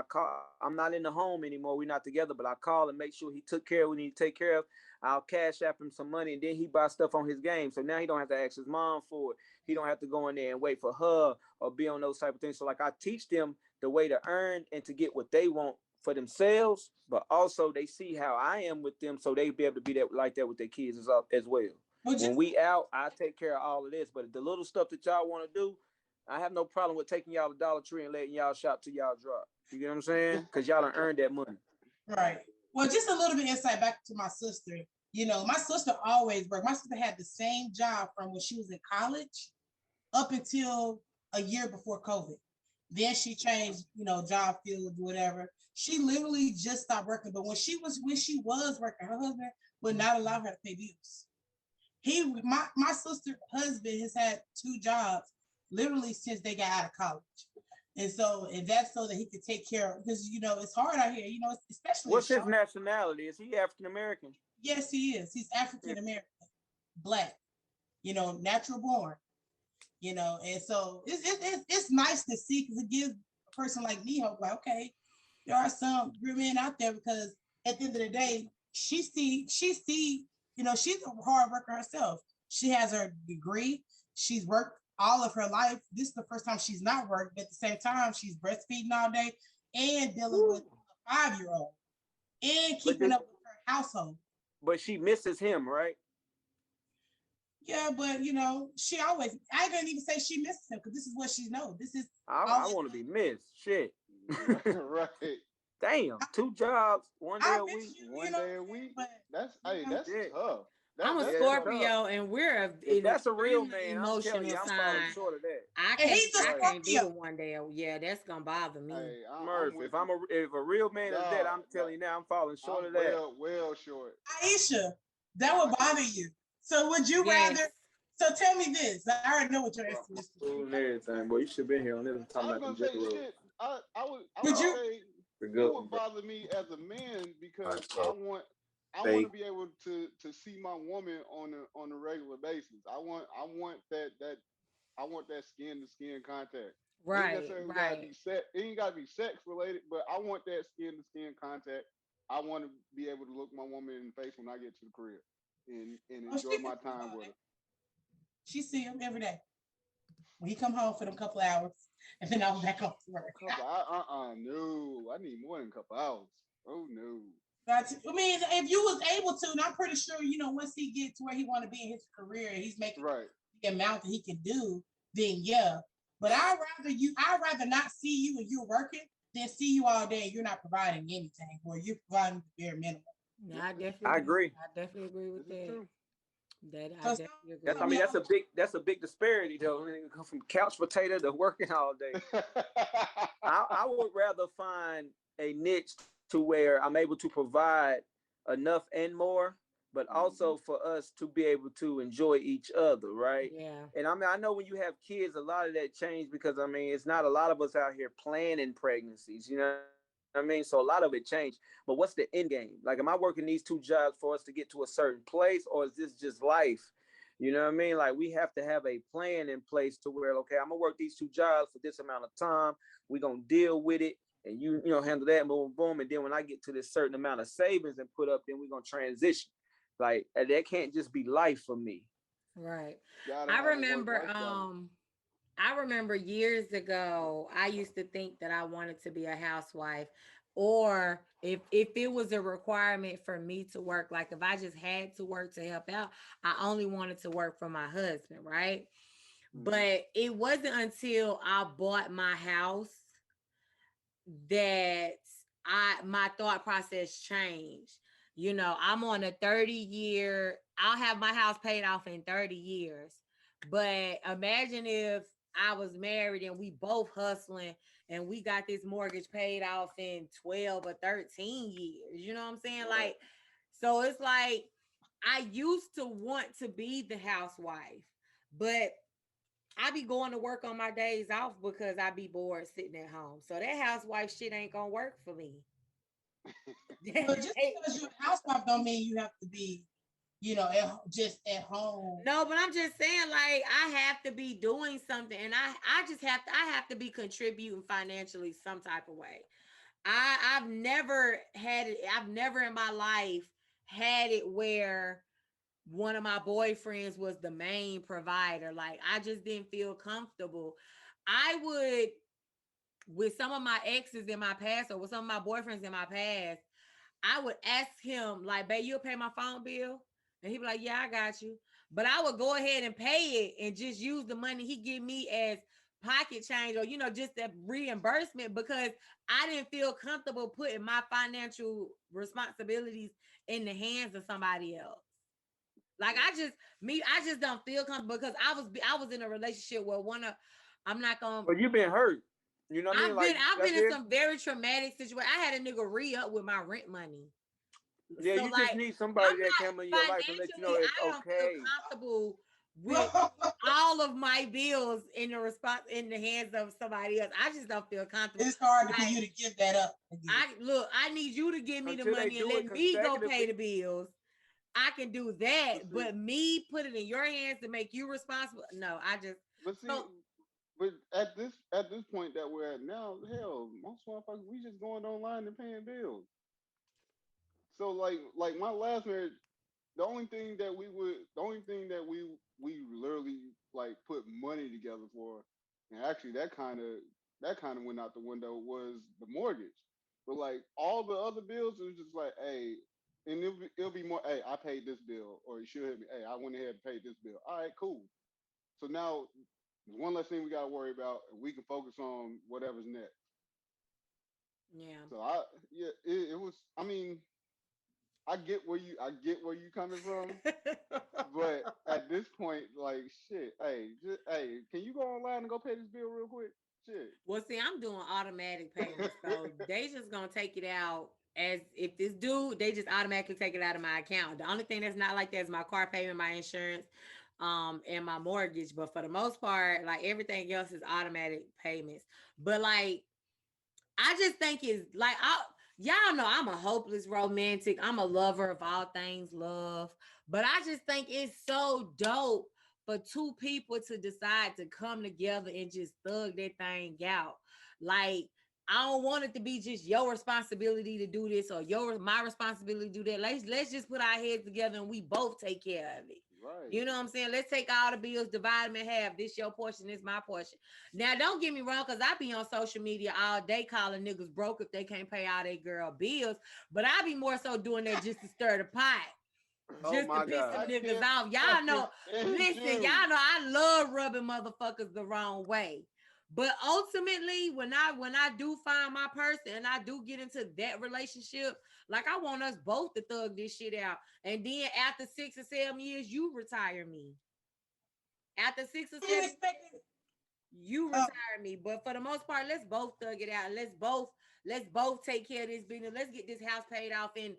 I'm not in the home anymore. We're not together, but I call and make sure he took care of what he need to take care of. I'll cash app him some money, and then he buys stuff on his game. So now he don't have to ask his mom for it. He don't have to go in there and wait for her or be on those type of things. So like I teach them the way to earn and to get what they want for themselves, but also they see how I am with them, so they be able to be that like that with their kids as well. When we out, I take care of all of this, but the little stuff that y'all want to do, I have no problem with taking y'all to Dollar Tree and letting y'all shop till y'all drop. You get what I'm saying? Because y'all done earned that money. Right. Well, just a little bit insight back to my sister. You know, my sister always worked. My sister had the same job from when she was in college up until a year before COVID. Then she changed, job fields, whatever. She literally just stopped working. But when she was working, her husband would not allow her to pay bills. My sister's husband has had 2 jobs literally since they got out of college. And that's so that he could take care of, because it's hard out here, especially. What's his nationality? Is he African American? Yes, he is. He's African American, Black, natural born, and so it's nice to see, because it gives a person like me hope, like, okay, there are some real men out there, because at the end of the day, she see, she's a hard worker herself. She has her degree. She's worked all of her life. This is the first time she's not worked, but at the same time, she's breastfeeding all day and dealing with a 5-year-old and keeping up with her household. But she misses him, right? Yeah, but she always, I didn't even say she misses him, because this is what she knows. This is I want to be missed. Shit. Right. Damn, 2 jobs, 1 day a week. One day a week. That's tough. I'm a Scorpio, and we're that's a real man. Emotional I'm sign. Short of that. I can't do it one day. Yeah, that's gonna bother me. Hey, Murph, if a real man is dead, I'm telling you now, I'm falling short of that. Well short. Aisha, that would bother you. So would you rather? So tell me this. I already know what your answer is. Everything, boy, you should have been here on this time. I was gonna say shit. I would say it would bother me as a man, because I want to be able to see my woman on a regular basis. I want that skin to skin contact. Right. It ain't gotta be sex related, but I want that skin to skin contact. I want to be able to look my woman in the face when I get to the crib and enjoy my time with her. She see him every day. When he come home for them couple hours, and then I'm back off to work. No, I need more than a couple hours. Oh no. I mean, if you was able to, and I'm pretty sure, once he gets to where he want to be in his career, he's making the amount that he can do, then yeah. But I'd rather not see you when you're working than see you all day and you're not providing anything, or you're providing the bare minimum. No, I agree. I definitely agree with that. That's a big disparity though. It come from couch potato to working all day. I would rather find a niche to where I'm able to provide enough and more, but also for us to be able to enjoy each other, right? Yeah. And I know when you have kids, a lot of that changed, because it's not a lot of us out here planning pregnancies, you know I mean, so a lot of it changed. But what's the end game? Like, am I working these 2 jobs for us to get to a certain place, or is this just life? You know what I mean? Like, we have to have a plan in place to where, okay, I'm gonna work these 2 jobs for this amount of time. We're gonna deal with it, and you know, handle that, boom, boom. And then when I get to this certain amount of savings and put up, then we're gonna transition. Like, that can't just be life for me. Right. Gotta I have a remember work-life balance. I remember years ago, I used to think that I wanted to be a housewife, or if it was a requirement for me to work, like if I just had to work to help out, I only wanted to work for my husband, right? But it wasn't until I bought my house that my thought process changed. You know, I'm on a 30-year, I'll have my house paid off in 30 years. But imagine if I was married and we both hustling and we got this mortgage paid off in 12 or 13 years. You know what I'm saying? Like, so it's like I used to want to be the housewife, but I be going to work on my days off because I be bored sitting at home. So that housewife shit ain't gonna work for me. But just because you're a housewife don't mean you have to be, you know, just at home. No, but I'm just saying, like, I have to be doing something, and I have to be contributing financially some type of way. I've never had it. I've never in my life had it where one of my boyfriends was the main provider. Like, I just didn't feel comfortable. I would, with some of my exes in my past, or with some of my boyfriends in my past, I would ask him, like, babe, you'll pay my phone bill? And he'd be like, yeah, I got you. But I would go ahead and pay it and just use the money he give me as pocket change, or, you know, just that reimbursement, because I didn't feel comfortable putting my financial responsibilities in the hands of somebody else. Like, I just don't feel comfortable, because I was in a relationship where I'm not gonna. But you've been hurt. You know what I mean? I've been in some very traumatic situations. I had a nigga re-up with my rent money. Yeah, So, you like, just need somebody that come in your life and let you know it's I don't feel okay. comfortable with all of my bills in the hands of somebody else. I just don't feel comfortable. It's hard for you to give that up again. I need you to give me the Until they money and do it let me go pay consecutively. the bills. I can do that, but me put it in your hands to make you responsible. No, I just. But see, but at this point that we're at now, hell, most motherfuckers, we just going online and paying bills. So like my last marriage, the only thing that we literally like put money together for, and actually that kind of went out the window, was the mortgage. But like all the other bills, it was just like, hey, and it'll be more, hey, I paid this bill, or you should hit me, hey, I went ahead and paid this bill. All right, cool. So now one less thing we gotta worry about, and we can focus on whatever's next. Yeah. So it was. I mean, I get where you coming from, but at this point, like, shit, hey, can you go online and go pay this bill real quick? Shit. Well, see, I'm doing automatic payments, so they just gonna take it out as if this dude, they just automatically take it out of my account. The only thing that's not like that is my car payment, my insurance, and my mortgage. But for the most part, like, everything else is automatic payments. But like, I just think it's like, y'all know I'm a hopeless romantic. I'm a lover of all things love. But I just think it's so dope for two people to decide to come together and just thug that thing out. Like, I don't want it to be just your responsibility to do this, or my responsibility to do that. Let's just put our heads together and we both take care of it. Right. You know what I'm saying? Let's take all the bills, divide them in half. This your portion, this my portion. Now, don't get me wrong, because I be on social media all day calling niggas broke if they can't pay all their girl bills. But I be more so doing that just to stir the pot. Just to piss some niggas off. Y'all know, listen, y'all know I love rubbing motherfuckers the wrong way. But ultimately, when I do find my person and I do get into that relationship, like, I want us both to thug this shit out. And then after 6 or 7 years, you retire me. After 6 or 7 years, you retire me. But for the most part, let's both thug it out. Let's both take care of this business. Let's get this house paid off in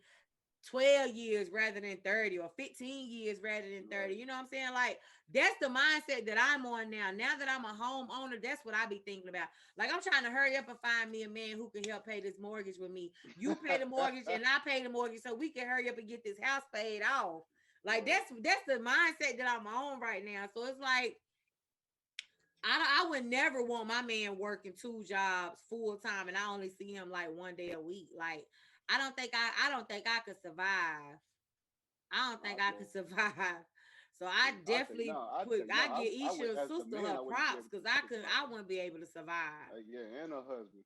12 years rather than 30 or 15 years rather than 30. You know what I'm saying? Like, that's the mindset that I'm on now. Now that I'm a homeowner, that's what I be thinking about. Like, I'm trying to hurry up and find me a man who can help pay this mortgage with me. You pay the mortgage and I pay the mortgage so we can hurry up and get this house paid off. Like, that's the mindset that I'm on right now. So it's like, I would never want my man working 2 jobs full time and I only see him like 1 day a week. Like, I don't think I could survive. I don't think I could survive. So I definitely I give Esha a sister her props because I wouldn't be able to survive. Yeah, and her husband.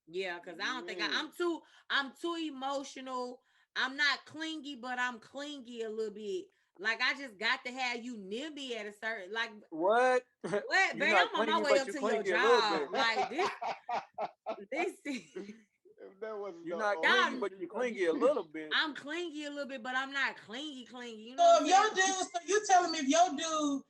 Yeah, because I don't think I'm too emotional. I'm not clingy, but I'm clingy a little bit. Like, I just got to have you near me at a certain, like, what? Babe, I'm on my way up to your job. Like, this you're not clingy, but you're clingy a little bit. I'm clingy a little bit, but I'm not clingy. You know, so if your dude, so you telling me if your dude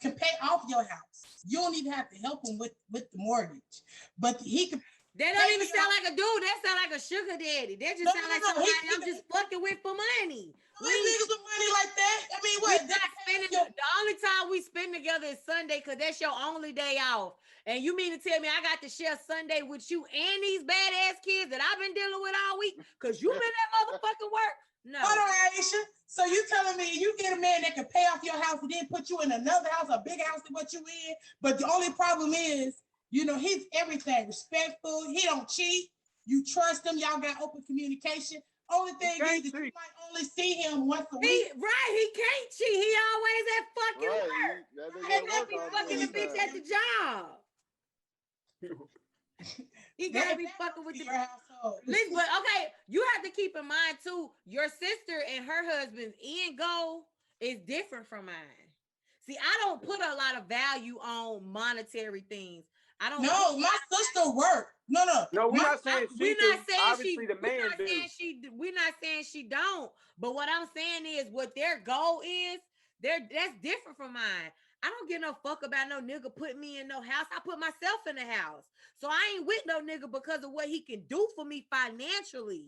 can pay off your house, you don't even have to help him with the mortgage, but he can. That don't even sound like a dude. That sound like a sugar daddy. That just sound like somebody I'm just fucking with for money. We niggas with money like that. I mean, what? The only time we spend together is Sunday because that's your only day off. And you mean to tell me I got to share Sunday with you and these badass kids that I've been dealing with all week because you been at motherfucking work? No. Hold on, Aisha. So you telling me you get a man that can pay off your house and then put you in another house, a big house than what you in, but the only problem is, you know, he's everything respectful. He don't cheat. You trust him. Y'all got open communication. Only thing is that you might only see him once a week. He can't cheat. He always at fucking work. And then be fucking the bitch at the job. He gotta be fucking with the household. Listen, but okay, you have to keep in mind too, your sister and her husband's end goal is different from mine. See, I don't put a lot of value on monetary things. I don't. No, my sister worked. No. We're not saying she do. Obviously, the man do. We're not saying she don't. But what I'm saying is, what their goal is, that's different from mine. I don't give no fuck about no nigga putting me in no house. I put myself in the house. So I ain't with no nigga because of what he can do for me financially.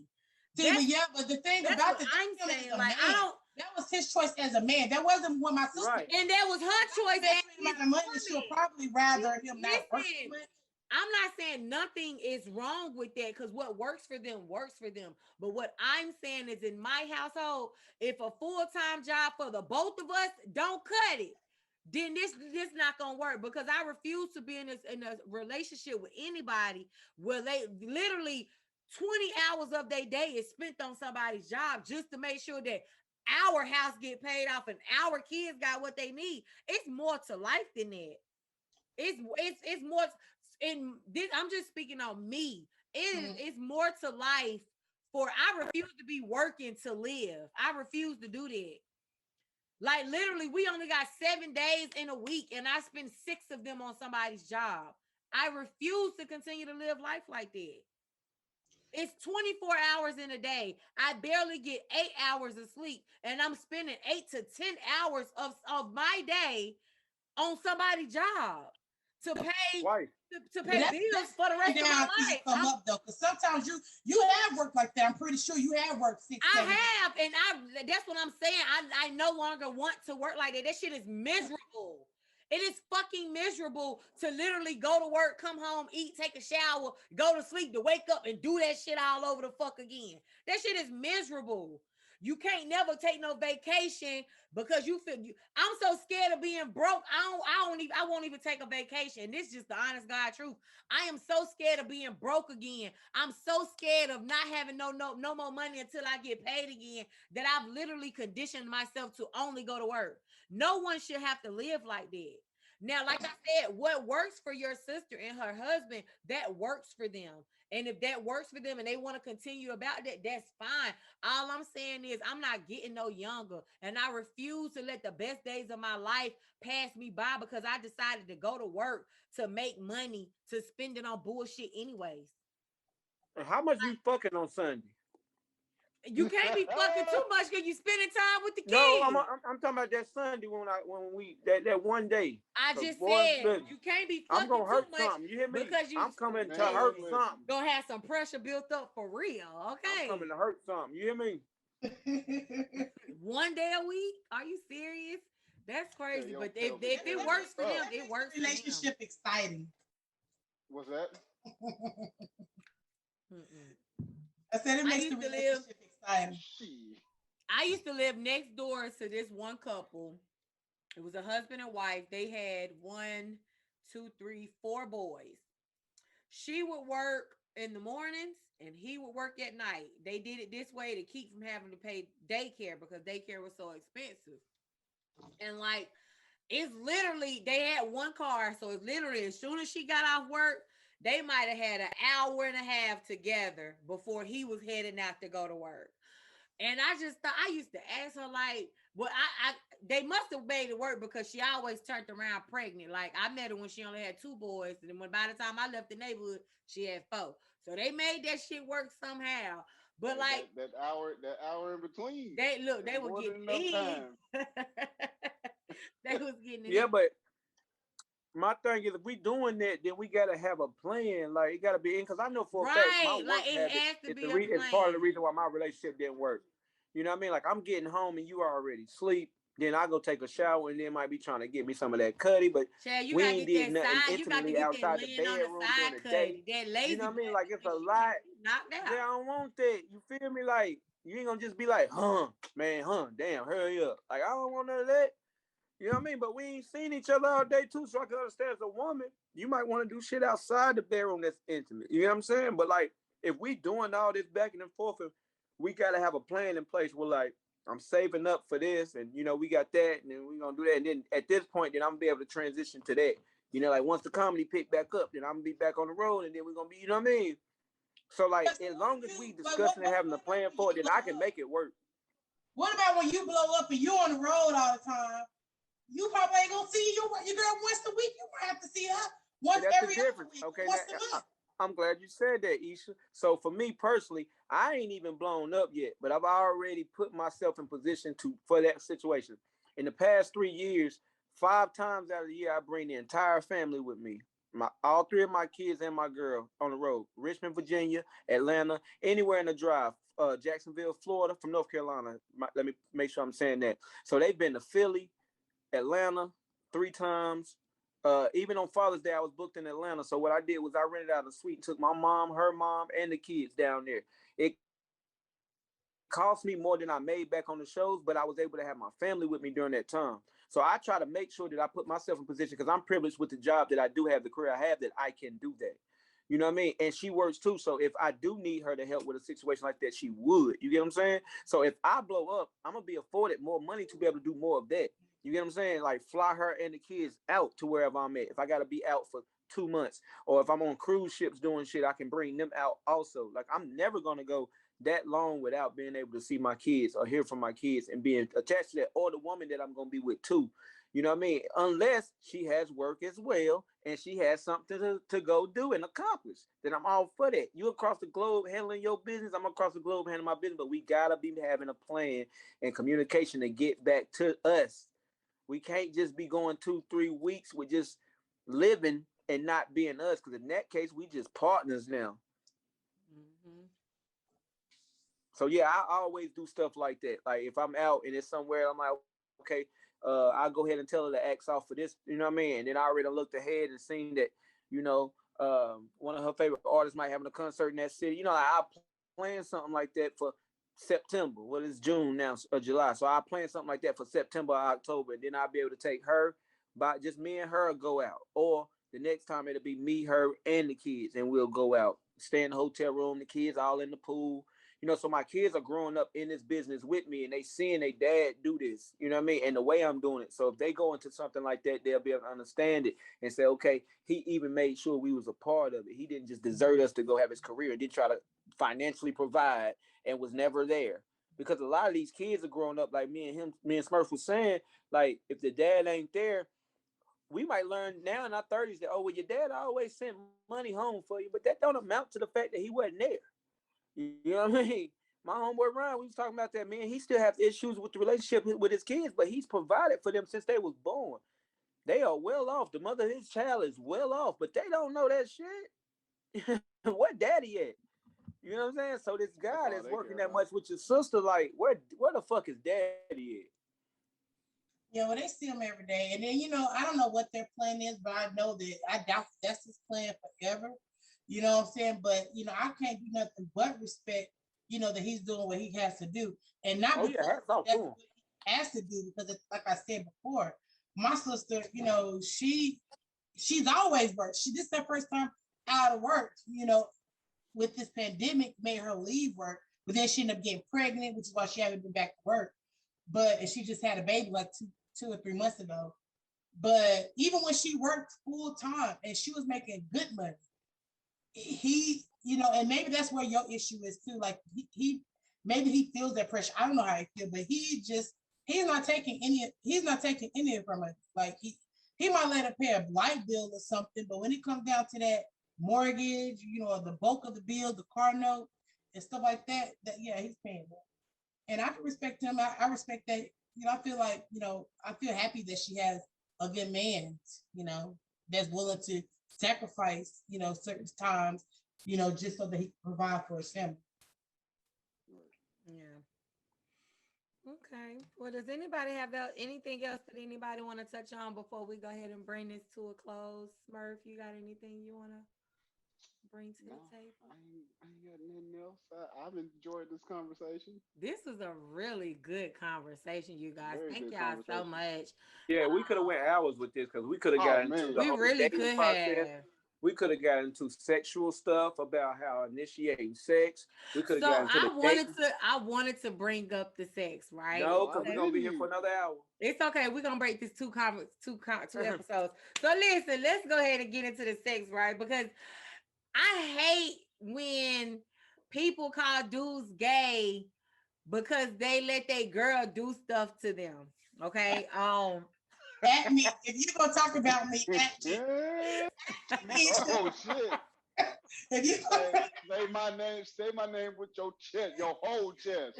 See, but the thing about I'm saying, like, I don't. That was his choice as a man. That wasn't what my sister. Right. And that was her choice. Amount of money, she'll probably rather him not work. I'm not saying nothing is wrong with that because what works for them works for them. But what I'm saying is, in my household, if a full-time job for the both of us don't cut it, then this not gonna work because I refuse to be in a relationship with anybody where they literally 20 hours of their day is spent on somebody's job just to make sure that our house get paid off and our kids got what they need. It's more to life than that. It's more in this. I'm just speaking on me. It's more to life for I refuse to be working to live. I refuse to do that. Like literally, we only got 7 days in a week and I spend 6 of them on somebody's job. I refuse to continue to live life like that. It's 24 hours in a day. I barely get 8 hours of sleep, and I'm spending 8 to 10 hours of my day on somebody's job to pay bills for the rest of my life. Come up though, because sometimes you have worked like that. I'm pretty sure you have worked 6. I have, and that's what I'm saying. I no longer want to work like that. That shit is miserable. It is fucking miserable to literally go to work, come home, eat, take a shower, go to sleep, to wake up and do that shit all over the fuck again. That shit is miserable. You can't never take no vacation because you feel I'm so scared of being broke. I won't even take a vacation. This is just the honest God truth. I am so scared of being broke again. I'm so scared of not having no more money until I get paid again that I've literally conditioned myself to only go to work. No one should have to live like that. Now, like I said, what works for your sister and her husband, that works for them. And if that works for them and they want to continue about that, that's fine. All I'm saying is I'm not getting no younger. And I refuse to let the best days of my life pass me by because I decided to go to work to make money to spend it on bullshit anyways. How much you fucking on Sunday? You can't be fucking too much because you spending time with the kids. No, I'm talking about that Sunday when we that one day. I just said you can't be fucking I'm gonna hurt too much something. You hear me? Because I'm coming to hurt something. Gonna have some pressure built up for real. Okay. I'm coming to hurt something. You hear me? 1 day a week? Are you serious? That's crazy. Your But pelvic if it area works for up. them, it works for them. Relationship exciting. What's that? I said it I makes the used to live. relationship exciting. Shit. I used to live next door to this one couple. It was a husband and wife. They had 1, 2, 3, 4 boys. She would work in the mornings and he would work at night. They did it this way to keep from having to pay daycare because daycare was so expensive. And like, it's literally, they had one car. So it's literally, as soon as she got off work, they might have had an hour and a half together before he was heading out to go to work. And I just thought, I used to ask her, like, well, they must have made it work because she always turned around pregnant. Like, I met her when she only had 2 boys. And then by the time I left the neighborhood, she had 4. So they made that shit work somehow. But like that hour in between. They were getting in. They was getting in. Yeah, but my thing is, if we doing that, then we gotta have a plan. Like it gotta be in, because I know for a fact my work like it has to be a plan. It's part of the reason why my relationship didn't work. You know what I mean? Like I'm getting home and you already sleep. Then I go take a shower and then might be trying to get me some of that cutty, but Chad, we ain't did nothing intimately outside the bedroom during the day. That you know what I mean? Like it's a lot. Knocked out. Yeah, I don't want that. You feel me? Like you ain't gonna just be like, damn, hurry up. Like I don't want none of that. You know what I mean? But we ain't seen each other all day too, so I can understand as a woman, you might want to do shit outside the bedroom that's intimate. You know what I'm saying? But like, if we doing all this back and forth, we gotta have a plan in place where like, I'm saving up for this, and you know, we got that, and then we gonna do that. And then at this point, then I'm gonna be able to transition to that. You know, like once the comedy pick back up, then I'm gonna be back on the road, and then we're gonna be, you know what I mean? So like, as long as we discussing and having a plan for it, then I can make it work. What about when you blow up and you're on the road all the time? You probably ain't gonna see your girl once a week. You might have to see her once every other week. Okay, once a month. I'm glad you said that, Esha. So for me personally, I ain't even blown up yet, but I've already put myself in position for that situation. In the past 3 years, 5 times out of the year, I bring the entire family with me. All 3 of my kids and my girl on the road. Richmond, Virginia, Atlanta, anywhere in the drive. Jacksonville, Florida, from North Carolina. Let me make sure I'm saying that. So they've been to Philly, Atlanta 3 times. Even on Father's Day, I was booked in Atlanta. So what I did was I rented out a suite and took my mom, her mom, and the kids down there. It cost me more than I made back on the shows, but I was able to have my family with me during that time. So I try to make sure that I put myself in position because I'm privileged with the job that I do have, the career I have, that I can do that. You know what I mean? And she works too. So if I do need her to help with a situation like that, she would. You get what I'm saying? So if I blow up, I'm going to be afforded more money to be able to do more of that. You get what I'm saying? Like fly her and the kids out to wherever I'm at. If I got to be out for 2 months, or if I'm on cruise ships doing shit, I can bring them out also. Like I'm never going to go that long without being able to see my kids or hear from my kids and being attached to that, or the woman that I'm going to be with too. You know what I mean? Unless she has work as well and she has something to go do and accomplish, then I'm all for that. You across the globe handling your business, I'm across the globe handling my business, but we got to be having a plan and communication to get back to us. We can't just be going 2-3 weeks with just living and not being us, because in that case, we just partners now. Mm-hmm. So yeah, I always do stuff like that. Like if I'm out and it's somewhere, I'm like, okay, I'll go ahead and tell her to ask off for this, you know what I mean? And then I already looked ahead and seen that, you know, one of her favorite artists might have a concert in that city. You know, I plan something like that for September. Well, it's June now, or July. So I plan something like that for September or October. And then I'll be able to take her, by just me and her go out. Or the next time it'll be me, her, and the kids, and we'll go out. Stay in the hotel room, the kids all in the pool. You know, so my kids are growing up in this business with me and they seeing their dad do this, you know what I mean? And the way I'm doing it. So if they go into something like that, they'll be able to understand it and say, okay, he even made sure we was a part of it. He didn't just desert us to go have his career and didn't try to financially provide and was never there. Because a lot of these kids are growing up like me and Smurf was saying, like, if the dad ain't there, we might learn now in our 30s that, oh, well, your dad always sent money home for you, but that don't amount to the fact that he wasn't there. You know what I mean? My homeboy Ryan, we was talking about that, man. He still has issues with the relationship with his kids, but he's provided for them since they was born. They are well off. The mother of his child is well off, but they don't know that shit. What daddy at? You know know what I'm saying? So this guy that's they working care that much with your sister, like, where the fuck is daddy at? Yeah, well, they see him every day. And then, I don't know what their plan is, but I know that I doubt that's his plan forever. You know what I'm saying? But, I can't do nothing but respect, that he's doing what he has to do. And not because hats off to that's him. what he has to do, because it's, like I said before, my sister, she's always worked. This is her first time out of work, with this pandemic made her leave work, but then she ended up getting pregnant, which is why she haven't been back to work. And she just had a baby like two or 3 months ago. But even when she worked full time and she was making good money, he, and maybe that's where your issue is too. Like he maybe he feels that pressure. I don't know how he feels, but he's not taking any of it from her. Like he might let her pay a light bill or something, but when it comes down to that mortgage, the bulk of the bill, the car note and stuff like that, yeah, he's paying that. And I can respect him. I respect that. I feel like, I feel happy that she has a good man, that's willing to sacrifice, certain times, just so that he can provide for his family. Yeah. Okay. Well, does anybody have anything else that anybody want to touch on before we go ahead and bring this to a close? Smurf, you got anything you want to bring to the table? I ain't got nothing else. I've enjoyed this conversation. This was a really good conversation, you guys. Very Thank good y'all so much. Yeah, we could have went hours with this because we could have gotten into the we whole really dating could process. have. We could have gotten into sexual stuff about how initiating sex. We could have gotten into I wanted to bring up the sex, right? No, because we're gonna be here for another hour. It's okay. We're gonna break this two episodes. So listen, let's go ahead and get into the sex, right? Because I hate when people call dudes gay because they let their girl do stuff to them. Okay. At me. If you're gonna talk about me, at me. Oh shit. If you say my name with your chest, your whole chest.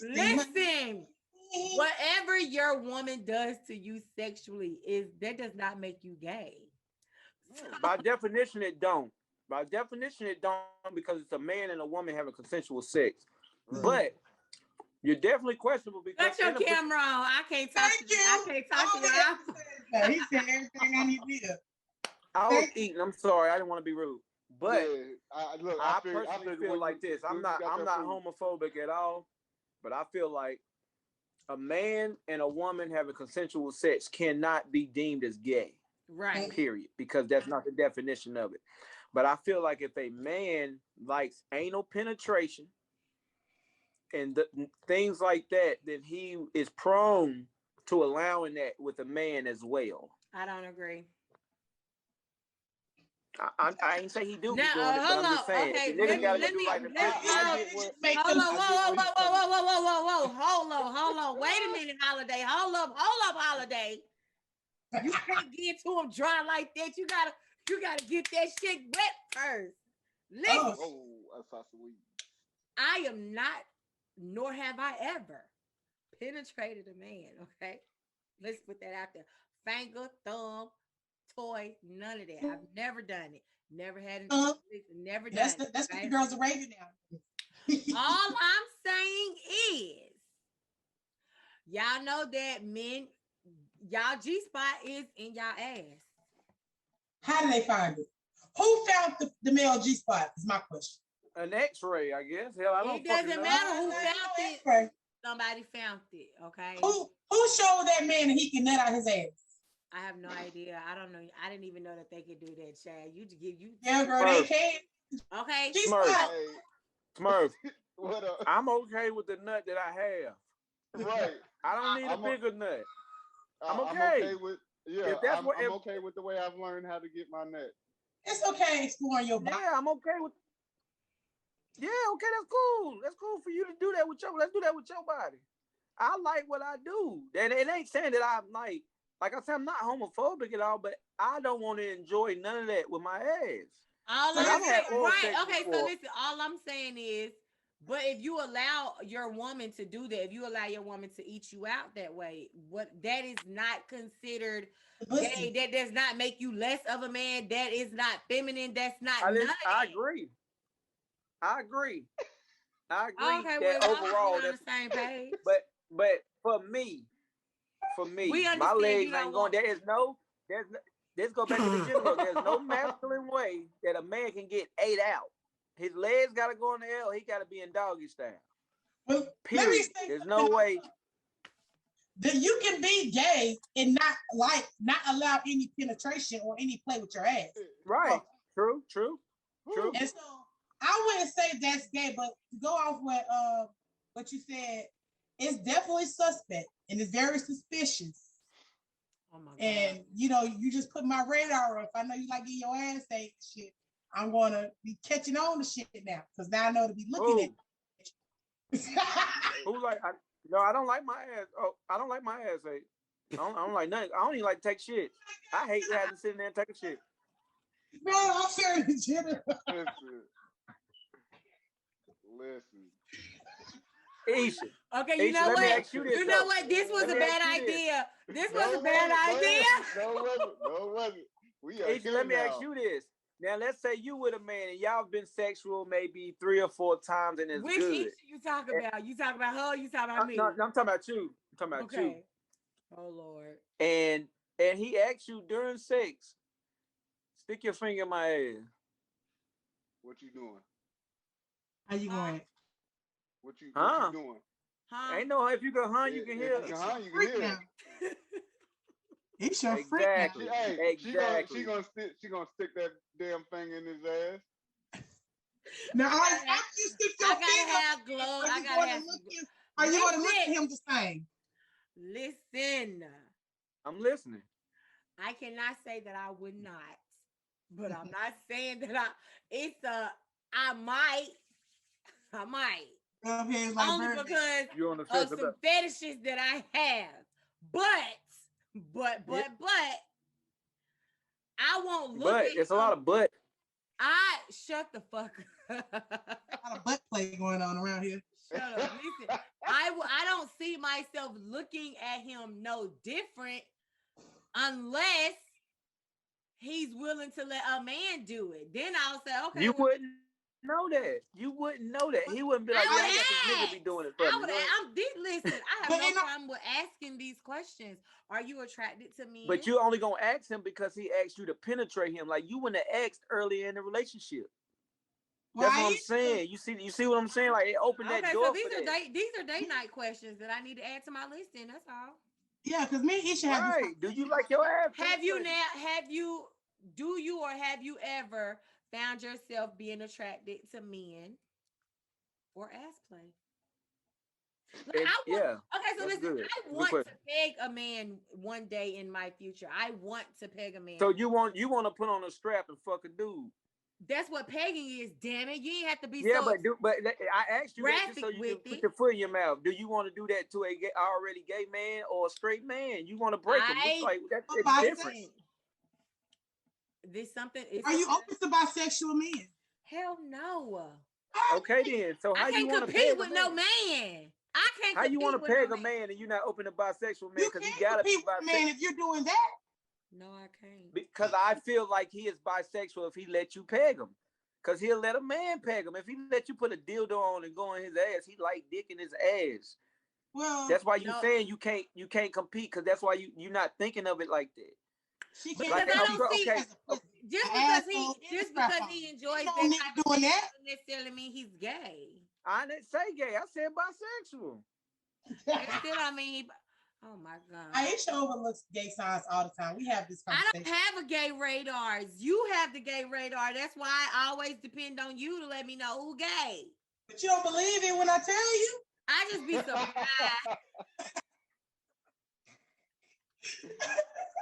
Listen. Whatever your woman does to you sexually that does not make you gay. By definition, it don't. Because it's a man and a woman having consensual sex. Right. But you're definitely questionable because cut your camera on. I can't talk to you. I can't talk to you. He said everything I need to do. I was eating. I'm sorry. I didn't want to be rude. But yeah, I personally feel like this. I'm not homophobic at all, but I feel like a man and a woman having consensual sex cannot be deemed as gay. Right. Period. Because that's not the definition of it. But I feel like if a man likes anal penetration and things like that, then he is prone to allowing that with a man as well. I don't agree. I ain't say he do be now, doing it, but I'm just saying. Okay, Hold on. Wait a minute, Holiday. Hold up, Holiday. You can't get to him dry like that. You gotta get that shit wet first. Listen, that's sweet. I am not, nor have I ever penetrated a man. Okay, let's put that out there. Finger, thumb, toy, none of that. I've never done it. Never had it. Never done it. That's what the girls are raving now. All I'm saying is, y'all know that men, y'all G-spot is in y'all ass. How do they find it? Who found the male G-spot is my question. An X-ray, I guess. Hell, I don't. It doesn't matter who found it. X-ray. Somebody found it. Okay. Who showed that man that he can nut out his ass? I have no idea. I don't know. I didn't even know that they could do that, Chad. You. Yeah, girl, they can. Okay. Smurf. What up? I'm okay with the nut that I have. Right. I don't need a bigger nut. I'm okay. I'm okay with I'm okay with the way I've learned how to get my nut. It's okay exploring your body. Yeah, I'm okay with. Yeah, okay, that's cool. That's cool for you to do that with let's do that with your body. I like what I do. And it ain't saying that I'm like I said, I'm not homophobic at all, but I don't want to enjoy none of that with my ass. All I'm saying, right? Okay, so listen. All I'm saying is, But if you allow your woman to do that, if you allow your woman to eat you out that way, that is not considered gay. That does not make you less of a man. That is not feminine. That's not none of that. I agree. Okay, well, that overall, on the same page. But for me, my legs ain't going. Let's go back to the general. There's no masculine way that a man can get ate out. His legs gotta go in the L. He gotta be in doggy style. Well, period. There's no way that you can be gay and not allow any penetration or any play with your ass. Right. True. And so I wouldn't say that's gay, but to go off what you said, it's definitely suspect and it's very suspicious. Oh my God. And you just put my radar up. If I know you like getting your ass ate shit, I'm gonna be catching on to shit now because now I know to be looking at you. Who like? I don't like my ass. Oh, I don't like my ass ate. I don't like nothing. I don't even like to take shit. I hate having to sit in there and take a shit. No, I'm very generous. Listen. Isha. Okay, you know what? You know what? This was a bad idea. This was a bad idea. No, it wasn't. Isha, let me ask you this. Now, let's say you with a man and y'all been sexual maybe 3 or 4 times and it's Which good. Isha you talking about? You talking about her or you talking about me? No, I'm talking about you. I'm talking about you. Oh, Lord. And he asked you during sex, stick your finger in my ass. What you doing? How you going? What you doing? Ain't no if you go you can hear. You can hear. It's your exactly. She gonna stick that damn finger in his ass. Now, after you stick your finger, have gloves. Are you gonna look at him the same? Listen. I'm listening. I cannot say that I would not, but I'm not saying that I might. Only because of some fetishes that I have. But I won't look at it's a lot of butt. I shut the fuck up. A lot of butt play going on around here. Shut up. Listen, I don't see myself looking at him no different unless he's willing to let a man do it. Then I'll say, okay. You wouldn't know that. You wouldn't know that. He wouldn't be like, yeah, this nigga be doing it for me. Listen, I have no problem with asking these questions. Are you attracted to me? But you only gonna ask him because he asked you to penetrate him. Like you wouldn't have asked earlier in the relationship. That's what I'm saying. You see what I'm saying? Like it opened that door. So these are date night questions that I need to add to my listing. That's all. Yeah, because me and Isha have. Right. Do you like your ass? Have you ever found yourself being attracted to men or ass play? Okay, so listen, good. I want to peg a man one day in my future. I want to peg a man. So you want to put on a strap and fuck a dude. That's what pegging is, damn it. You ain't have to be but I asked you that just so you can put your foot in your mouth. Do you want to do that to a already gay man or a straight man? You want to break them. It's like it's different. This something. Are you open to bisexual men? Hell no. Okay then. So how you want to compete with no man? I can't. How you want to peg a man and you're not open to bisexual men because you gotta be bisexual? Man, if you're doing that. No, I can't. Because I feel like he is bisexual if he let you peg him. Because he'll let a man peg him. If he let you put a dildo on and go in his ass, he like dick in his ass. Well, that's why you're saying you can't compete because that's why you're not thinking of it like that. She can't. Like, just because he enjoys that type of thing doesn't necessarily mean he's gay. I didn't say gay. I said bisexual. Still, I mean, oh my God. Aisha overlooks gay signs all the time. We have this conversation. I don't have a gay radar. You have the gay radar. That's why I always depend on you to let me know who gay. But you don't believe it when I tell you? I just be surprised.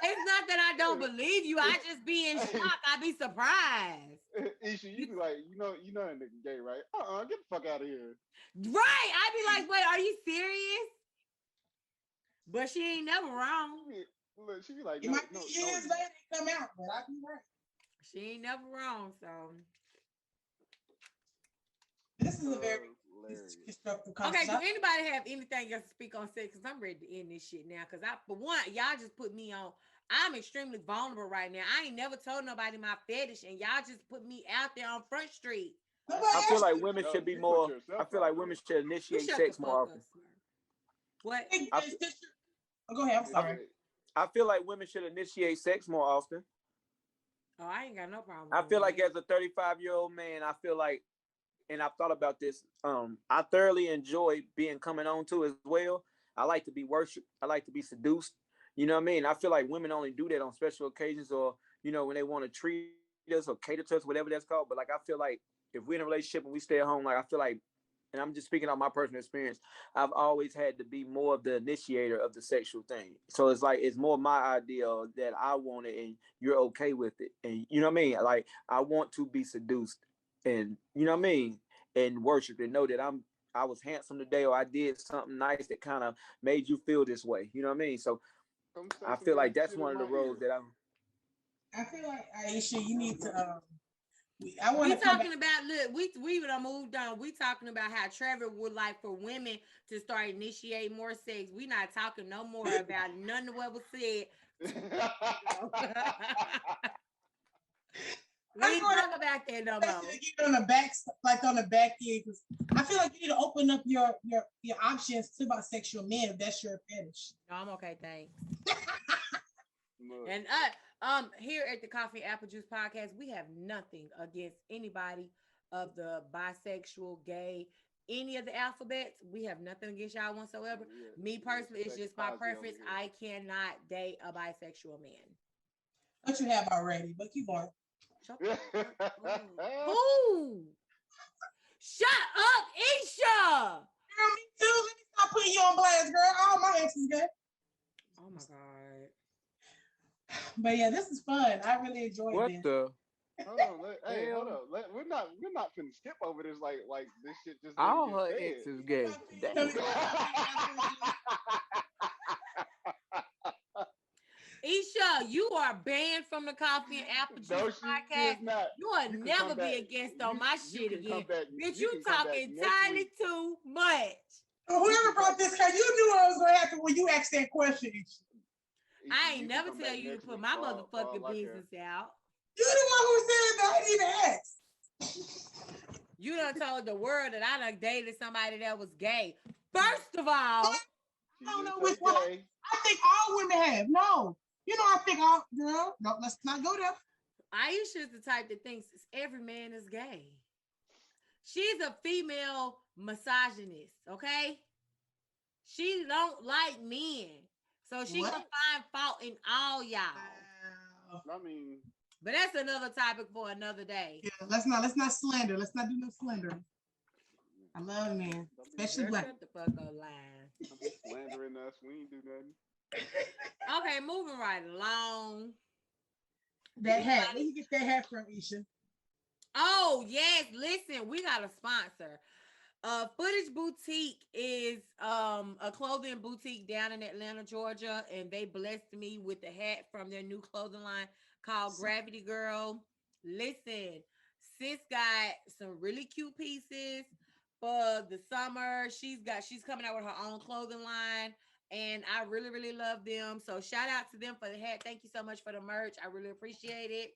It's not that I don't believe you. I just be in shock. I be surprised. Isha, you be like, you know that nigga gay, right? Get the fuck out of here. Right. I be like, wait, are you serious? But she ain't never wrong. Look, she be like, it might be years later come out, but I be right. She ain't never wrong, so. This is a very hilarious. Constructive Okay, do conversation. anybody have anything else to speak on sex? Because I'm ready to end this shit now. Because for one, y'all just put me on. I'm extremely vulnerable right now. I ain't never told nobody my fetish, and y'all just put me out there on Front Street. I feel like women should be more. I feel like women should initiate sex more often. What? Go ahead. I'm sorry. I feel like women should initiate sex more often. Oh, I ain't got no problem. I feel like as a 35-year-old man, I feel like, and I've thought about this. I thoroughly enjoy being coming on to as well. I like to be worshipped. I like to be seduced. You know what I mean? I feel like women only do that on special occasions, or when they want to treat us or cater to us, whatever that's called. But like, I feel like if we're in a relationship and we stay at home, like I feel like, and I'm just speaking on my personal experience, I've always had to be more of the initiator of the sexual thing. So it's like, it's more my idea that I want it and you're okay with it. And you know what I mean? Like, I want to be seduced and, you know what I mean? And worship and know that I was handsome today, or I did something nice that kind of made you feel this way. You know what I mean? So I feel like that's one of the roles that I feel like, Aisha, you need to, we talking about, look, we would have moved on. We talking about how Trevor would like for women to start initiating more sex. We not talking no more about none of what was said. We ain't talk about that no more. Get on the back, like on the back end, because I feel like you need to open up your options to bisexual men if that's your fetish. No, I'm okay, thanks. And here at the Coffee and Apple Juice Podcast, we have nothing against anybody of the bisexual, gay, any of the alphabets. We have nothing against y'all whatsoever. Me personally, it's just my preference. I cannot date a bisexual man. But you have already, but keep going. Who? Shut up, Esha! Girl, me too. Let me stop putting you on blast, girl. All my exes gay. Oh my God. But yeah, this is fun. I really enjoyed what this. The? Hold on. We're not finna skip over this like this shit just. All her exes gay. Esha, you are banned from the Coffee and Apple Juice Podcast. You will never be against on my shit again. Bitch, you talking entirely too much. Whoever brought this, cause you knew what was going to happen when you asked that question. I ain't never tell you to put my motherfucking business out. You the one who said that. I didn't ask. You done told the world that I done dated somebody that was gay. First of all, I don't know which one. I think all women have. No. I think all, girl, no, let's not go there. Aisha is the type that thinks every man is gay. She's a female misogynist, okay? She don't like men. So she gonna find fault in all y'all. I mean, but that's another topic for another day. Yeah, let's not slander. Let's not do no slander. I love men, especially black. Shut the fuck up, line. Don't be slandering us. We ain't do nothing. Okay, moving right along. That hat. Where you get that hat from, Esha? Oh yes, listen, we got a sponsor. Footage Boutique is a clothing boutique down in Atlanta, Georgia, and they blessed me with the hat from their new clothing line called Gravity Girl. Listen, sis got some really cute pieces for the summer. She's coming out with her own clothing line, and I really, really love them. So shout out to them for the hat. Thank you so much for the merch. I really appreciate it.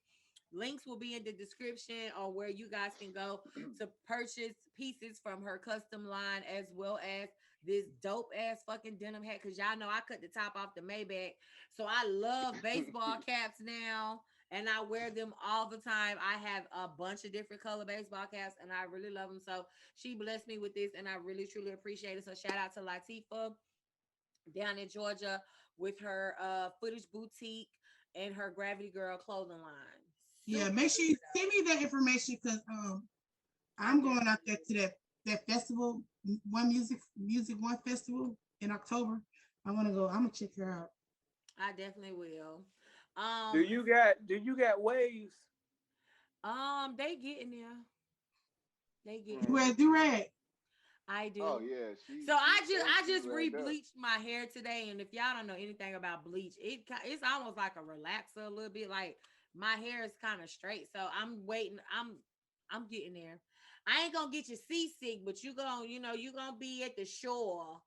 Links will be in the description on where you guys can go to purchase pieces from her custom line, as well as this dope ass fucking denim hat. Cause y'all know I cut the top off the Maybach. So I love baseball caps now, and I wear them all the time. I have a bunch of different color baseball caps, and I really love them. So she blessed me with this, and I really, truly appreciate it. So shout out to Latifah down in Georgia with her Footage Boutique and her Gravity Girl clothing line. Yeah, make sure you send me that information, because I'm going out there to that festival, Music One Festival in October. I'm gonna check her out. I definitely will. Do you got waves? They getting there. They getting Where do-rag? I do. Oh yeah. So I just re-bleached my hair today, and if y'all don't know anything about bleach, it's almost like a relaxer a little bit. Like my hair is kind of straight, so I'm waiting. I'm getting there. I ain't gonna get you seasick, but you gonna be at the shore.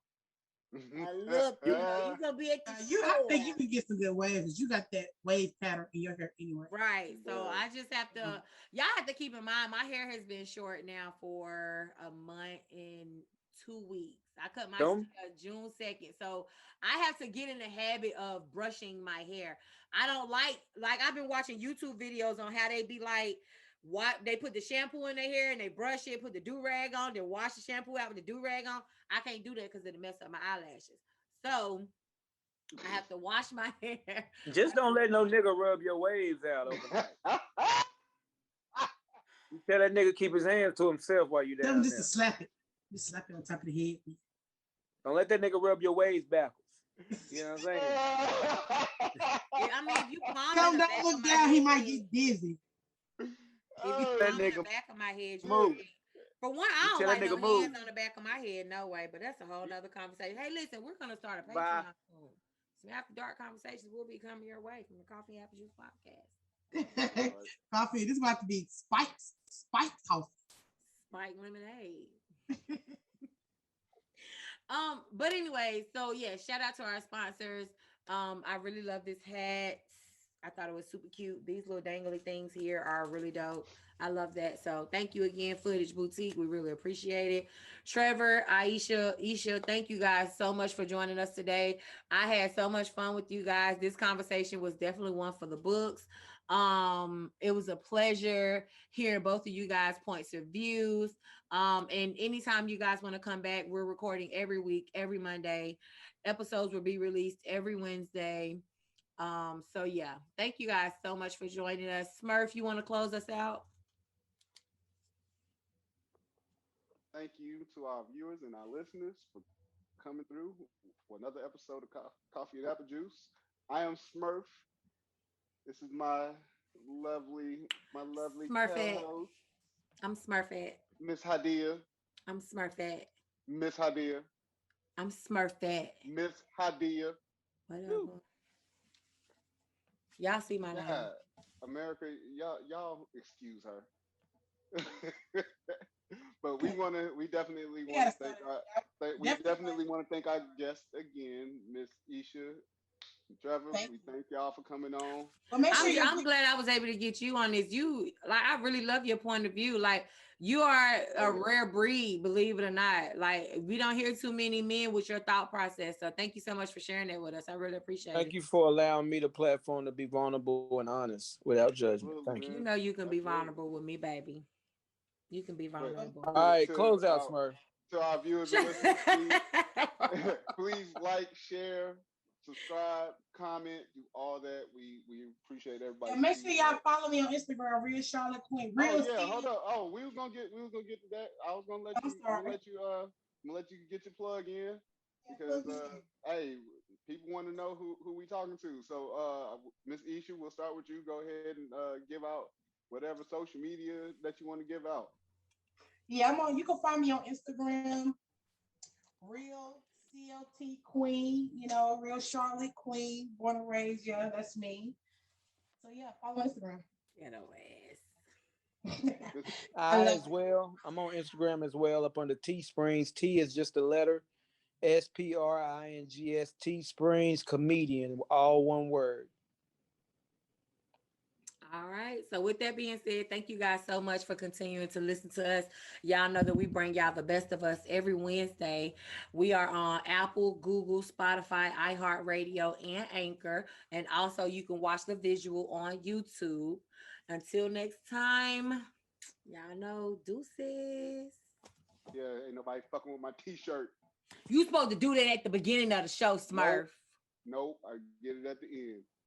Look, you gonna be at the shore. I think you can get some good waves because you got that wave pattern in your hair anyway. Right. So I just have to. Y'all have to keep in mind my hair has been short now for a month and 2 weeks. I cut my June 2nd, so I have to get in the habit of brushing my hair. I don't like I've been watching YouTube videos on how they be like. What they put the shampoo in their hair and they brush it, put the do-rag on, they wash the shampoo out with the do-rag on. I can't do that because it'll mess up my eyelashes. So I have to wash my hair. Just don't let no nigga rub your waves out overnight. You tell that nigga keep his hands to himself while you down there. Just to slap it. Just slap it on top of the head. Don't let that nigga rub your waves backwards. You know what I'm saying? I mean, if you palm don't look down, he might get dizzy. If you palm the back of my head, move. For one, I don't like no hands on the back of my head, no way. But that's a whole other conversation. Hey, listen, we're gonna start a Patreon soon. Some after dark conversations will be coming your way from the Coffee Apple Juice podcast. Coffee. This is about to be spiked coffee. Spiked lemonade. But anyway, so yeah, shout out to our sponsors. I really love this hat. I thought it was super cute. These little dangly things here are really dope. I love that. So thank you again, Footage Boutique. We really appreciate it. Trevor, Aisha, Esha, thank you guys so much for joining us today. I had so much fun with you guys. This conversation was definitely one for the books. It was a pleasure hearing both of you guys' points of views. And anytime you guys want to come back, we're recording every week, every Monday. Episodes will be released every Wednesday. So yeah, thank you guys so much for joining us. Smurf, you want to close us out? Thank you to our viewers and our listeners for coming through for another episode of Coffee and Apple Juice. I am Smurf. This is my lovely Smurfette. co-host. I'm Smurfette. Miss Hadiya. I'm Smurfette. Miss Hadiya. I'm Smurfette. Miss Hadiya. Whatever. Y'all see my name. America, y'all excuse her. But we definitely want to thank our guest again, Miss Esha, Trevor. We thank y'all for coming on. Well, I'm glad I was able to get you on this. I really love your point of view. Like, you are a rare breed, believe it or not. Like, we don't hear too many men with your thought process. So thank you so much for sharing that with us. I really appreciate it. Thank you for allowing me the platform to be vulnerable and honest without judgment. Thank you. You know you can be vulnerable with me, baby. You can be vulnerable. All right, close out, Smurf. To our viewers and listeners, please like, share, subscribe, comment, do all that. We appreciate everybody. And make sure y'all follow me on Instagram, Real Charlotte Queen. Hold up. Oh, we was gonna get to that. I was gonna let you get your plug in because hey, people want to know who we talking to. So Miss Esha, we'll start with you. Go ahead and give out whatever social media that you want to give out. Yeah, you can find me on Instagram, Real CLT Queen, Real Charlotte Queen, born and raised, yeah, that's me. So yeah, follow Instagram. I as well. I'm on Instagram as well, up under T Springs. T is just a letter. SPRINGS T Springs Comedian, all one word. All right. So with that being said, thank you guys so much for continuing to listen to us. Y'all know that we bring y'all the best of us every Wednesday. We are on Apple, Google, Spotify, iHeartRadio, and Anchor. And also you can watch the visual on YouTube. Until next time, y'all know, deuces. Yeah, ain't nobody fucking with my t-shirt. You supposed to do that at the beginning of the show, Smurf. Nope, I get it at the end.